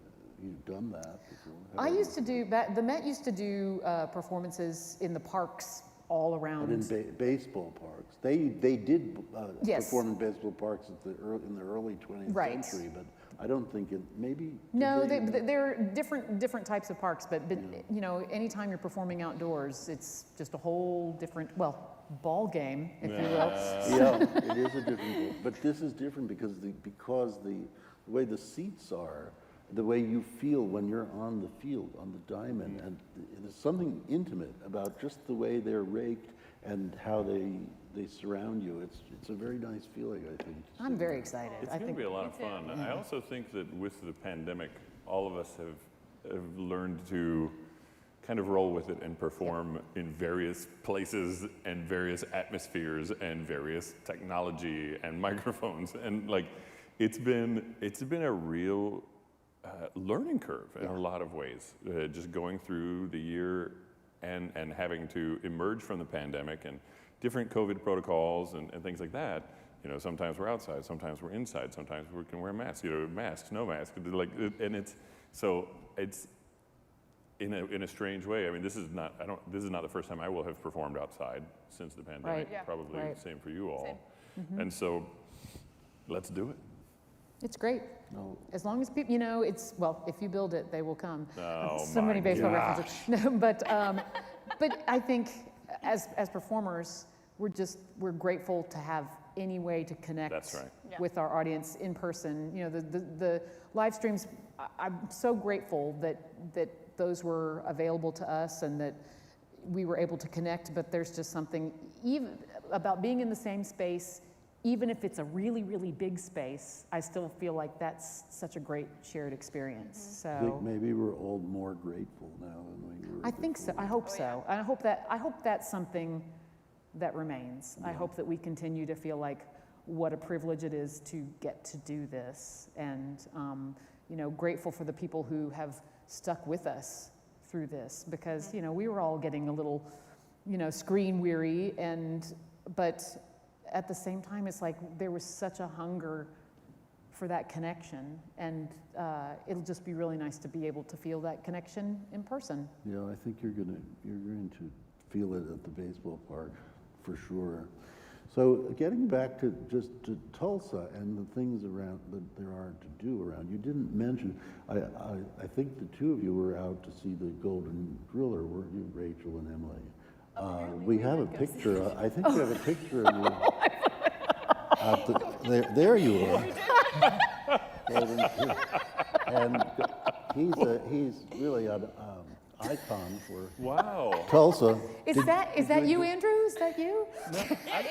you done that before? I used to do, the Met used to do performances in the parks all But around. in baseball parks, they did Yes. perform in baseball parks in the early 20th Right. century, but I don't think it maybe. did No, they? there are different types of parks, but you know, anytime you're performing outdoors, it's just a whole different, well, ball game, if you will. Yeah, it is a different ball. But this is different because the way the seats are, the way you feel when you're on the field, on the diamond, and there's something intimate about just the way they're raked and how they surround you. It's a very nice feeling, I think. to I'm sit very there. excited. It's I going to think be a lot of fun. I also think that with the pandemic, all of us have learned to kind of roll with it and perform in various places and various atmospheres and various technology and microphones, and like it's been a real learning curve in a lot of ways. Just going through the year and having to emerge from the pandemic and different COVID protocols and things like that. You know, sometimes we're outside, sometimes we're inside, sometimes we can wear masks. You know, masks, no masks, like, and it's in a strange way. I mean, this is not the first time I will have performed outside since the pandemic. Right. Yeah. Probably Right. the same for you all. Same. And so, let's do it. it's great. No, As long as people, you know, well, if you build it, they will come. Oh So my many baseball gosh. references. No, but I think as performers, we're grateful to have any way to connect That's right. Yeah. with our audience in person. You know, the live streams. I'm so grateful that those were available to us and that we were able to connect. But there's just something even about being in the same space. Even if it's a really, really big space, I still feel like that's such a great shared experience. I think So maybe we're all more grateful now than we were. I think so. before. I hope so. I hope that's something that remains. I hope that we continue to feel like what a privilege it is to get to do this, and you know, grateful for the people who have stuck with us through this, because you know, we were all getting a little, you know, screen weary, but at the same time, it's like there was such a hunger for that connection, and it'll just be really nice to be able to feel that connection in person. Yeah, I think you're going to feel it at the baseball park, for sure. So getting back to Tulsa and the things around that there are to do around, you didn't mention, I think the two of you were out to see the Golden Driller, weren't you, Rachel and Emily? We have a picture, I think we have a picture of you. There you are. And he's really an icon for Tulsa. Is that you, Andrew? Is that you? No,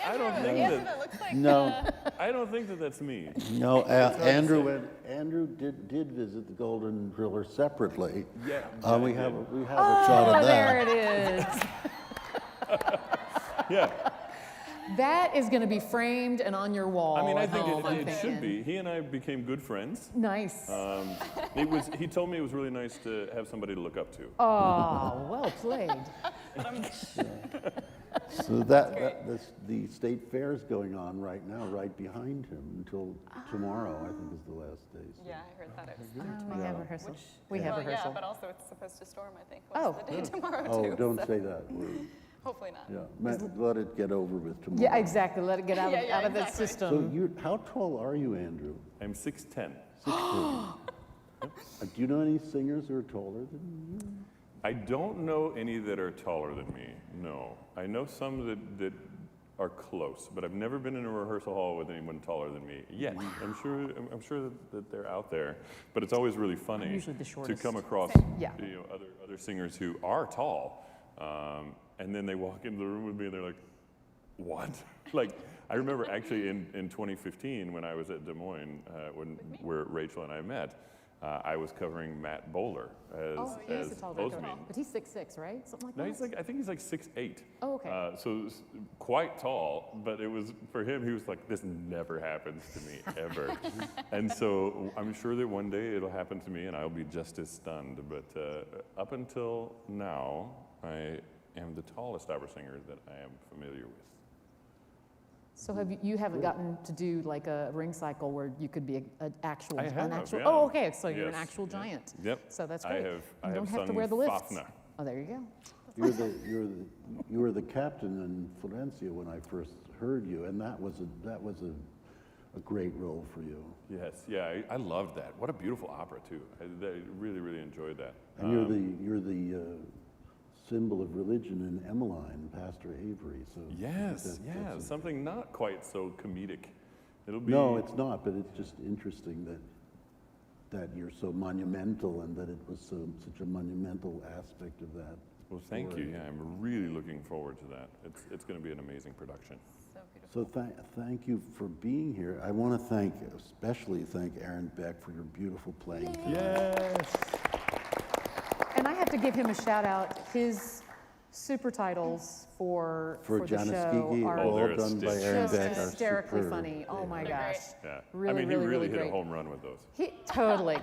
I don't think that. looks like No, I don't think that that's me. no. Andrew did visit the Golden Driller separately. Yeah. We have a shot of that. There it is. Yeah. That is going to be framed and on your wall. I mean, I at think home, I'm it should thinking. be. He and I became good friends. Nice. He told me it was really nice to have somebody to look up to. Oh, well played. So the state fair is going on right now, right behind him until tomorrow. I think is the last day. So. Yeah, I heard that. We have rehearsal. We have Well, rehearsal. yeah, but also it's supposed to storm, I think. Oh. The day tomorrow Oh, too. don't so say that. hopefully not. Let it get over with tomorrow. Yeah, exactly. Let it get out, Yeah, out of the exactly. system. So how tall are you, Andrew? I'm 6'10". 6'10". Do you know any singers who are taller than you? I don't know any that are taller than me. No, I know some that are close, but I've never been in a rehearsal hall with anyone taller than me yet. I'm sure that they're out there, but it's always really funny usually the to shortest. come across Yeah. other singers who are tall, and then they walk into the room with me and they're like, "What?" Like I remember actually in 2015 when I was at Des Moines, where Rachel and I met. I was covering Matt Bowler as He's a tall Osmin. guy. But he's 6'6", right? Something like No, that? I think he's like 6'8". Oh, okay. So quite tall, but it was, for him, he was like, this never happens to me, ever. And so I'm sure that one day it'll happen to me and I'll be just as stunned. But up until now, I am the tallest opera singer that I am familiar with. So you haven't gotten to do like a ring cycle where you could be an actual. I have, yeah. Oh, okay. So you're an Yes, actual yeah. giant. Yep. So that's I great. have You don't have to sung wear the lifts. Fafner. Oh, there you go. You were the captain in Florencia when I first heard you, and that was a great role for you. Yes, yeah, I loved that. What a beautiful opera too. I really, really enjoyed that. And you're the symbol of religion in Emmeline, Pastor Avery. So Yes, that's something not quite so comedic. It'll be. No, it's not, but it's just interesting that you're so monumental and that it was such a monumental aspect of that. Well, thank you. Yeah, I'm really looking forward to that. It's going to be an amazing production. So beautiful. So thank you for being here. I want to especially thank Aaron Beck for your beautiful playing. Yes. And I have to give him a shout out. His super titles for the Gianni show Schicchi, are all they're done by just Aaron just Beck, are hysterically superb. funny. Oh my They're gosh. Yeah. Really, I mean, really, he really really hit great. a home run with those. He totally.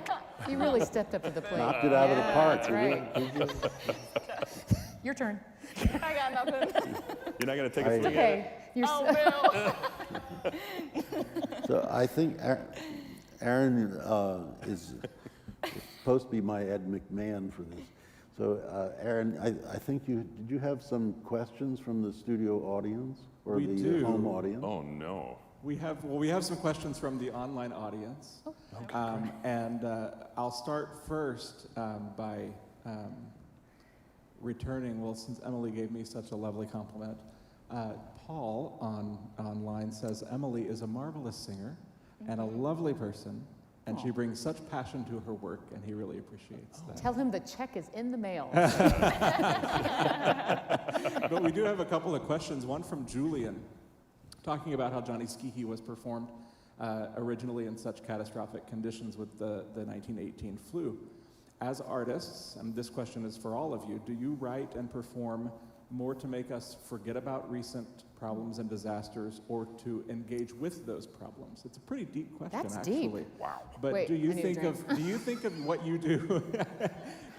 He really stepped up to the plate. Knocked it out of the park. That's right. Your turn. I got nothing. You're not going to take a It's swing at it? okay. You're Oh, Bill. So I think Aaron is supposed to be my Ed McMahon for this. So Aaron, I think did you have some questions from the studio audience or We the do. home audience? Oh no. We have some questions from the online audience. And I'll start first by returning, well, since Emily gave me such a lovely compliment. Paul online says, Emily is a marvelous singer and a lovely person, and she brings such passion to her work, and he really appreciates that. Tell him the check is in the mail. But we do have a couple of questions, one from Julian, talking about how Gianni Schicchi was performed originally in such catastrophic conditions with the 1918 flu. As artists, and this question is for all of you, do you write and perform more to make us forget about recent problems and disasters, or to engage with those problems? It's a pretty deep question, That's deep. actually. Wow. But Wait, do you I need a think drink. of what you do?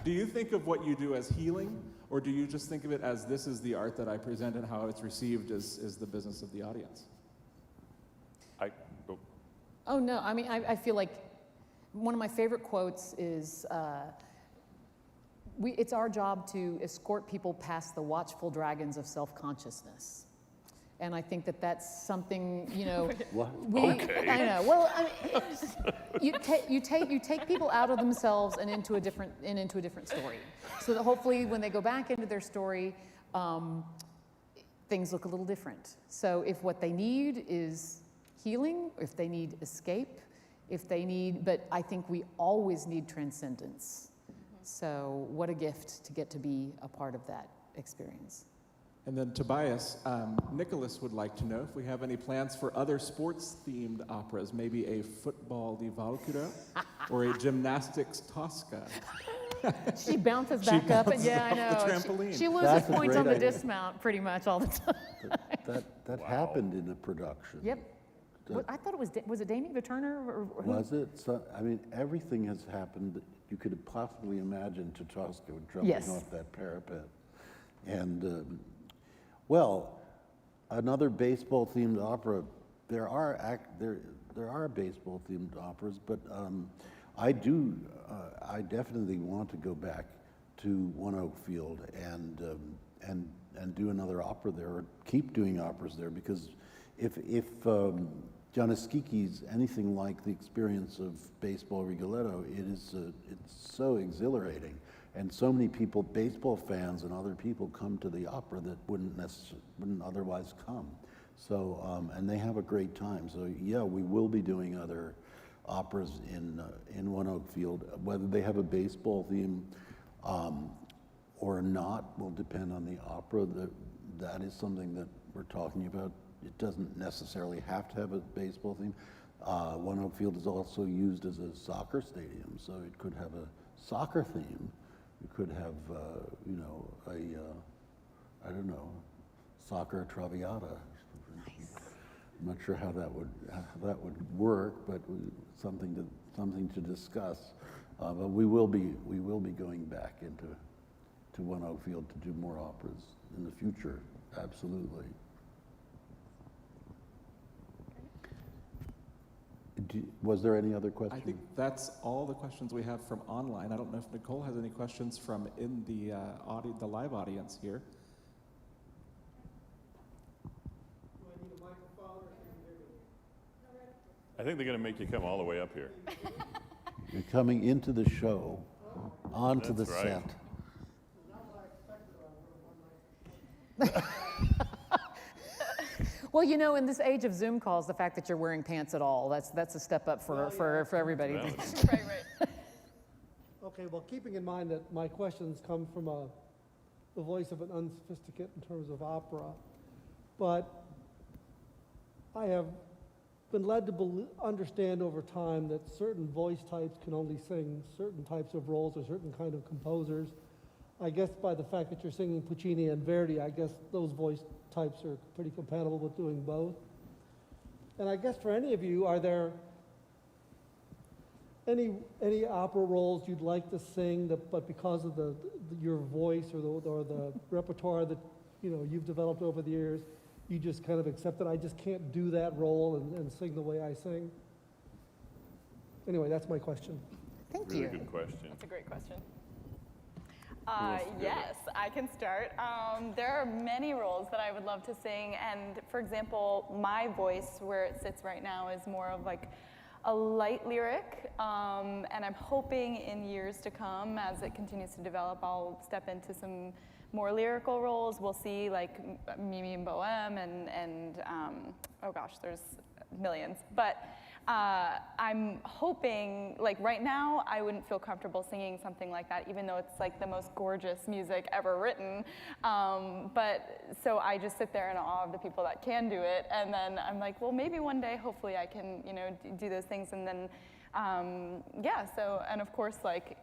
Do you think of what you do as healing, or do you just think of it as this is the art that I present and how it's received is the business of the audience? Oh no, I mean, I feel like one of my favorite quotes is, it's our job to escort people past the watchful dragons of self-consciousness. And I think that that's something, you know, Okay. I know. Well, I mean, you take people out of themselves and into a different story, so that hopefully when they go back into their story, things look a little different. So if what they need is healing, if they need escape, but I think we always need transcendence. So what a gift to get to be a part of that experience. And then Tobias, Nicholas would like to know if we have any plans for other sports-themed operas, maybe a football Die Walküre or a gymnastics Tosca. She bounces back up, and yeah, I know. off the trampoline. She loses That's a points great on the idea. dismount pretty much all the time. That happened in a production. Yep. I thought it was it Damien Turner or who? Was it? So, I mean, everything has happened that you could possibly imagine Tosca jumping Yes. off that parapet. And, well, another baseball-themed opera, there are baseball-themed operas, but I definitely want to go back to One Oak Field and do another opera there, or keep doing operas there, because if Gianni Schicchi's anything like the experience of baseball Rigoletto, it's so exhilarating, and so many people, baseball fans and other people, come to the opera that wouldn't otherwise come. So and they have a great time. So yeah, we will be doing other operas in One Oak Field. Whether they have a baseball theme or not will depend on the opera. That is something that we're talking about. It doesn't necessarily have to have a baseball theme. One Oak Field is also used as a soccer stadium, so it could have a soccer theme. It could have, I don't know, soccer Traviata. Nice. I'm not sure how that would work, but something to discuss. But we will be going back into One Oak Field to do more operas in the future. Absolutely. Was there any other question? I think that's all the questions we have from online. I don't know if Nicole has any questions from in the live audience here. I think they're going to make you come all the way up here. You're coming into the show, onto the That's right. set. Well, you know, in this age of Zoom calls, the fact that you're wearing pants at all, that's a step up for everybody. Well, Right. Okay, well, keeping in mind that my questions come from the voice of an unsophisticate in terms of opera, but I have been led to understand over time that certain voice types can only sing certain types of roles or certain kind of composers. I guess by the fact that you're singing Puccini and Verdi, I guess those voice types are pretty compatible with doing both. And I guess for any of you, are there any opera roles you'd like to sing, but because of your voice or the repertoire that you've developed over the years, you just kind of accept that I just can't do that role and sing the way I sing? Anyway, that's my question. Thank really you. good question. That's a great question. wants to go Yes, I can start. There are many roles that I would love to sing, and for example, my voice, where it sits right now, is more of like a light lyric, and I'm hoping in years to come, as it continues to develop, I'll step into some more lyrical roles. We'll see, like Mimi and Bohème, and oh gosh, there's millions. But I'm hoping, like right now, I wouldn't feel comfortable singing something like that, even though it's like the most gorgeous music ever written. But so I just sit there in awe of the people that can do it, and then I'm like, well, maybe one day, hopefully, I can, do those things, and then, yeah. So, and of course, like,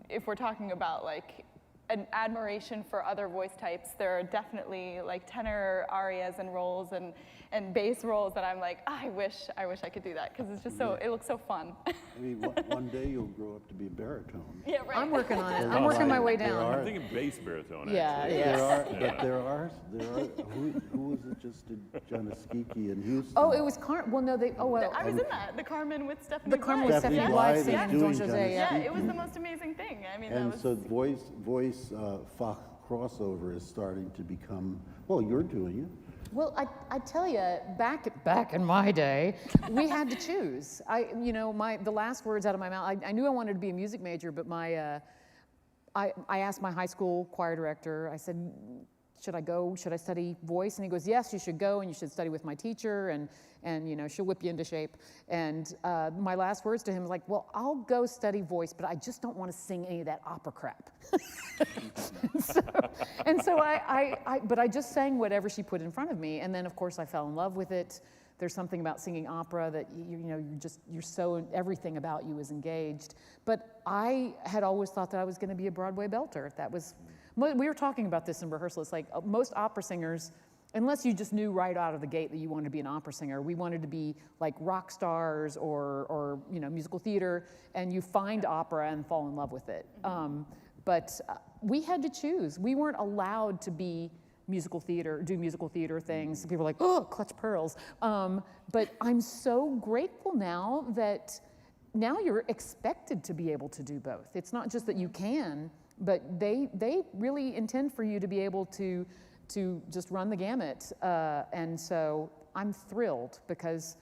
if we're talking about like an admiration for other voice types, there are definitely like tenor arias and roles and bass roles that I'm like, I wish I could do that, because it's just so, it looks so fun. Maybe one day you'll grow up to be a baritone. Yeah, right. I'm working on it. I'm working my way There down. are- I'm thinking bass baritone, Yeah, actually. yeah. There are, who was it just did Gianni Schicchi in Houston? Oh, it was well, no, they, oh, well. I was in that, the Carmen with Stephanie The Carmen with Blythe. Stephanie Stephanie Blythe Blythe singing is Don doing Jose, Gianni yeah. Yeah, it was the most amazing thing. I mean, And that was... so voice Fach crossover is starting to become, well, you're doing it. Well, I tell you, back in my day, we had to choose. The last words out of my mouth, I knew I wanted to be a music major, but I asked my high school choir director, I said, should I study voice? And he goes, yes, you should go, and you should study with my teacher, and she'll whip you into shape. And my last words to him was like, well, I'll go study voice, but I just don't want to sing any of that opera crap. But I just sang whatever she put in front of me, and then of course I fell in love with it. There's something about singing opera that you're so, everything about you is engaged. But I had always thought that I was going to be a Broadway belter. We were talking about this in rehearsal. It's like most opera singers, unless you just knew right out of the gate that you wanted to be an opera singer, we wanted to be like rock stars or musical theater, and you find opera and fall in love with it. But we had to choose. We weren't allowed to be do musical theater things. People are like, oh, clutch pearls. But I'm so grateful now that now you're expected to be able to do both. It's not just that you can, but they really intend for you to be able to just run the gamut. And so I'm thrilled because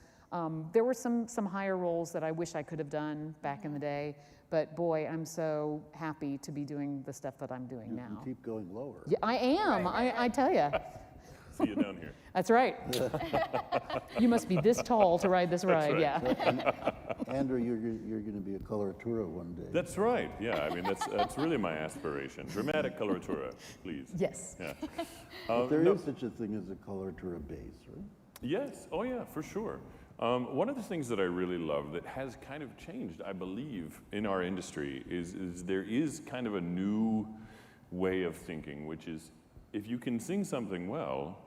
there were some higher roles that I wish I could have done back in the day. But boy, I'm so happy to be doing the stuff that I'm doing now. You keep going lower. Yeah, I am. I tell you. See you down here. That's right. You must be this tall to ride this ride. right. Yeah. Andrew, you're going to be a coloratura one day. That's right. Yeah, I mean that's really my aspiration. Dramatic coloratura, please. Yes. Yeah. There no- is such a thing as a coloratura bass, right? Yes. Oh, yeah, for sure. One of the things that I really love that has kind of changed, I believe, in our industry is there is kind of a new way of thinking, which is if you can sing something well,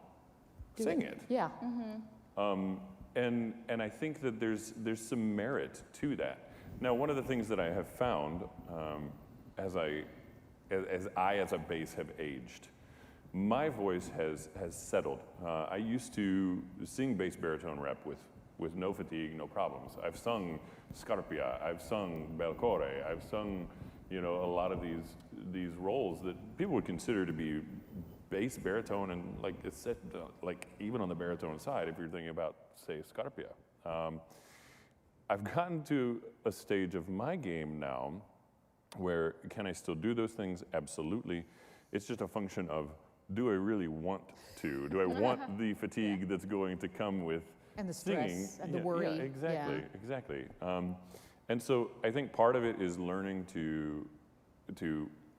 sing it. Yeah. And I think that there's some merit to that. Now, one of the things that I have found as a bass have aged, my voice has settled. I used to sing bass baritone rep with no fatigue, no problems. I've sung Scarpia, I've sung Belcore, I've sung, a lot of these roles that people would consider to be bass baritone, and even on the baritone side, if you're thinking about, say, Scarpia. I've gotten to a stage of my game now where can I still do those things? Absolutely. It's just a function of, do I really want to? Do I want the fatigue that's going to come with And the stress singing? and the worry. Yeah, exactly. And so I think part of it is learning to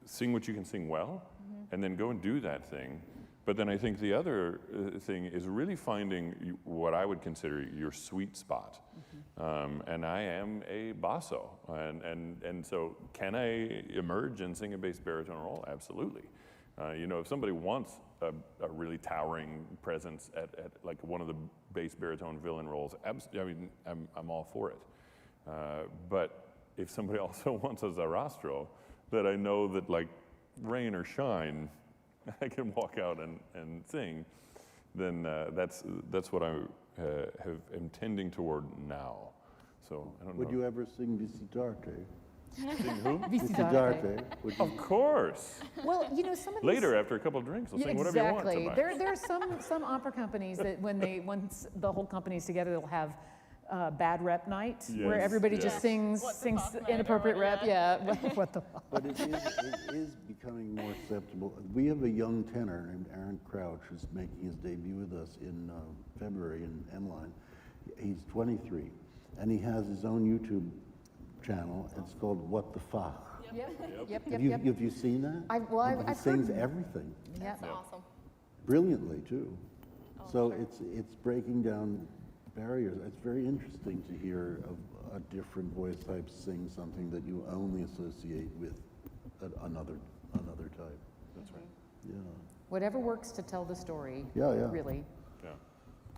sing what you can sing well, and then go and do that thing. But then I think the other thing is really finding what I would consider your sweet spot. And I am a basso, and so can I emerge and sing a bass baritone role? Absolutely. If somebody wants a really towering presence at like one of the bass baritone villain roles, I'm all for it. But if somebody also wants a Zarastro, that I know that like rain or shine, I can walk out and sing, then that's what I am tending toward now. So I don't know. Would you ever sing Visitarte? Sing who? Visitarte. Would you? Of course. Well, some of these... Later, after a couple of drinks, I'll sing whatever you want. Exactly. Tobias. There are some opera companies that once the whole company's together, they'll have bad rep night where Yes, everybody yes. just sings What the fuck, man, inappropriate or rep. Yeah. What the fuck? But it is becoming more acceptable. We have a young tenor named Aaron Crouch who's making his debut with us in February in M-Line. He's 23, and he has his own YouTube channel. It's called What the Fuck. Yep. Have you seen that? I've he sings heard- everything Yep. That's awesome. brilliantly too. So sure. it's breaking down barriers. It's very interesting to hear a different voice type sing something that you only associate with another type. That's right. Yeah. Whatever works to tell the story. Yeah. Really. Yeah.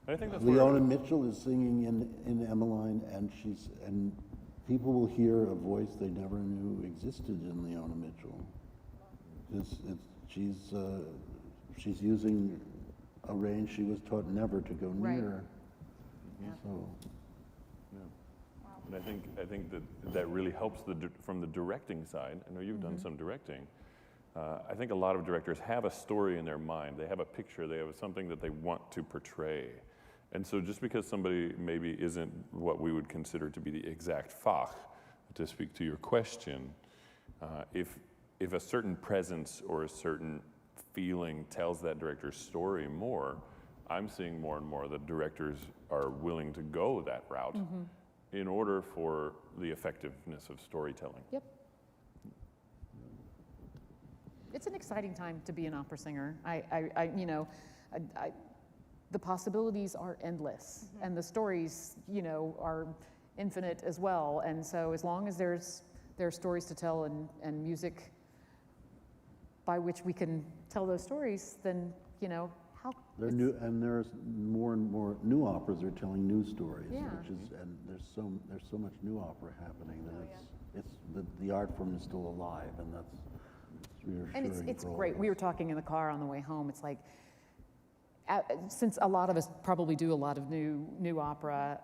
And I think that's Leona Mitchell is singing in Emmeline, and people will hear a voice they never knew existed in Leona Mitchell. She's using a range she was taught never to go Right. near. Yeah. So, And I think that really helps from the directing side. I know you've done some directing. I think a lot of directors have a story in their mind. They have a picture. They have something that they want to portray. And so just because somebody maybe isn't what we would consider to be the exact Fach, to speak to your question, if a certain presence or a certain feeling tells that director's story more, I'm seeing more and more that directors are willing to go that route in order for the effectiveness of storytelling. Yep. It's an exciting time to be an opera singer. The possibilities are endless, and the stories, are infinite as well. And so, as long as there are stories to tell and music by which we can tell those stories, then how. they're new, and there's more and more new operas are telling new stories, Yeah. which is, and there's so much new opera happening that it's the art form is still alive, and that's reassuring. And it's for all great. of We us. were talking in the car on the way home. It's like, since a lot of us probably do a lot of new opera,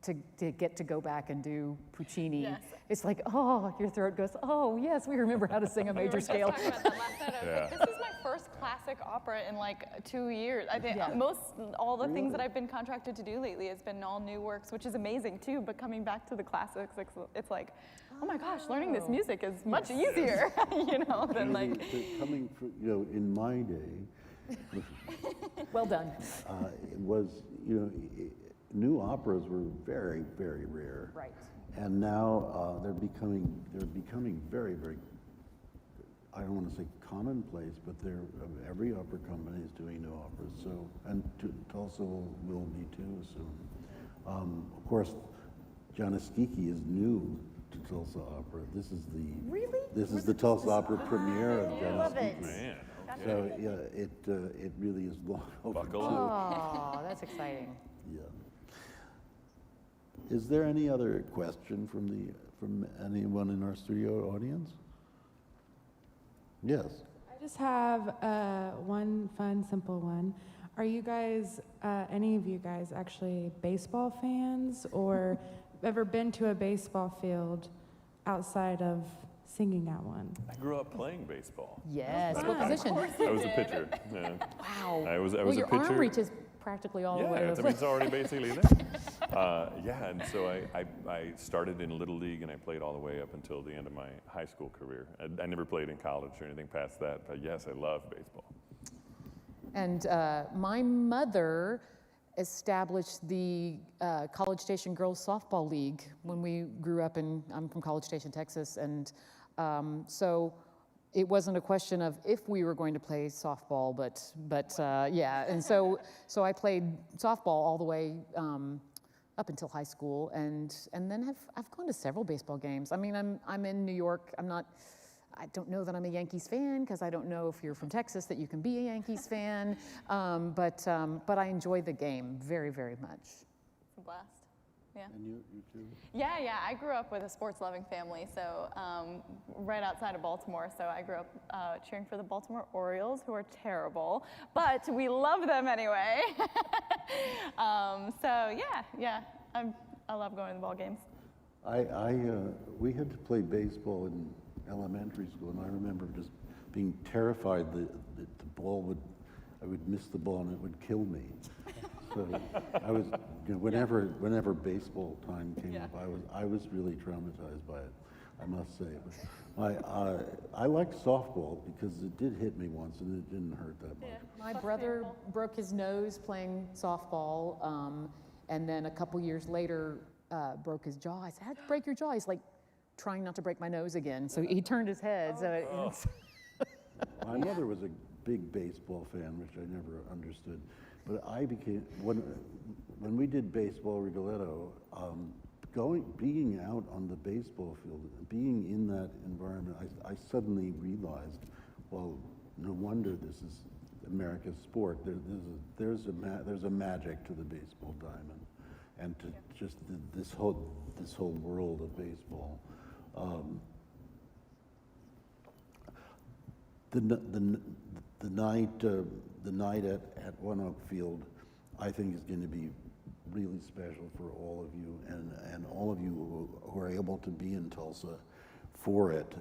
to get to go back and do Puccini, Yes. it's like, oh, your throat goes, oh yes, we remember how to sing a We were major just scale. talking about that last night. I was like, this is my first classic opera in like 2 years. I think Yeah. all the things that Really? I've been contracted to do lately has been all new works, which is amazing too. But coming back to the classics, it's like, oh my gosh, learning this music is much easier, than like. Coming from, in my day, Well done. it was, new operas were very, very rare. Right. And now they're becoming very, very, I don't want to say commonplace, but every opera company is doing new operas. So, and Tulsa will be too soon. Of course, Gianni Schicchi is new to Tulsa Opera. This is the Tulsa Opera premiere of Gianni love it. Schicchi. Man, So yeah, it really is long overdue. Buckle up. Oh, that's exciting. Yeah. Is there any other question from anyone in our studio audience? Yes. I just have one fun, simple one. Are you guys, any of you guys, actually baseball fans, or ever been to a baseball field outside of singing at one? I grew up playing baseball. Yes. What position? I was a pitcher. Yeah. Wow. I was well, a your pitcher. arm reaches practically all the way. Yeah, over. it's already basically there. And so I started in Little League, and I played all the way up until the end of my high school career. I never played in college or anything past that, but yes, I love baseball. And my mother established the College Station Girls Softball League when we grew up I'm from College Station, Texas, and so it wasn't a question of if we were going to play softball, but yeah, and so I played softball all the way up until high school, and then I've gone to several baseball games. I mean, I'm in New York. I don't know that I'm a Yankees fan, because I don't know if you're from Texas that you can be a Yankees fan, but I enjoy the game very, very much. It's a blast. Yeah. And you too? Yeah. I grew up with a sports-loving family, so right outside of Baltimore. So I grew up cheering for the Baltimore Orioles, who are terrible, but we love them anyway. So yeah, I love going to the ball games. We had to play baseball in elementary school, and I remember just being terrified that I would miss the ball and it would kill me. So I was, whenever baseball time came up, I was really traumatized by it, I must say. But I liked softball because it did hit me once and it didn't hurt that much. My brother broke his nose playing softball, and then a couple years later broke his jaw. I said, "How'd you break your jaw?" He's like, trying not to break my nose again. So he turned his head. My mother was a big baseball fan, which I never understood. But I became, when we did baseball Rigoletto, being out on the baseball field, being in that environment, I suddenly realized, well, no wonder this is America's sport. There's a magic to the baseball diamond. and to just this whole world of baseball. The night at One Oak Field, I think, is going to be really special for all of you, and all of you who are able to be in Tulsa for it,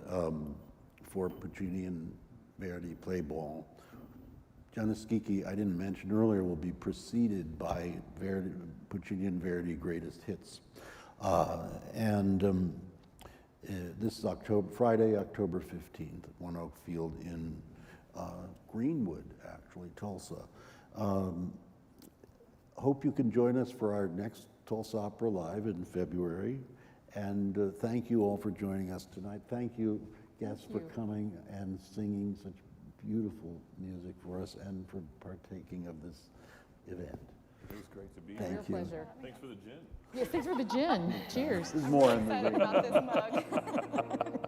for Puccini and Verdi Play Ball. Gianni Schicchi, I didn't mention earlier, will be preceded by Puccini and Verdi Greatest Hits. This is Friday, October 15th, at One Oak Field in Greenwood, actually, Tulsa. Hope you can join us for our next Tulsa Opera Live in February. And thank you all for joining us tonight. Thank you, guests, for coming and singing such beautiful music for us and for partaking of this event. It was great to be Thank here. you. Real pleasure. Thanks for the gin. Yes, thanks for the gin. Cheers. There's more in the Excited about this mug.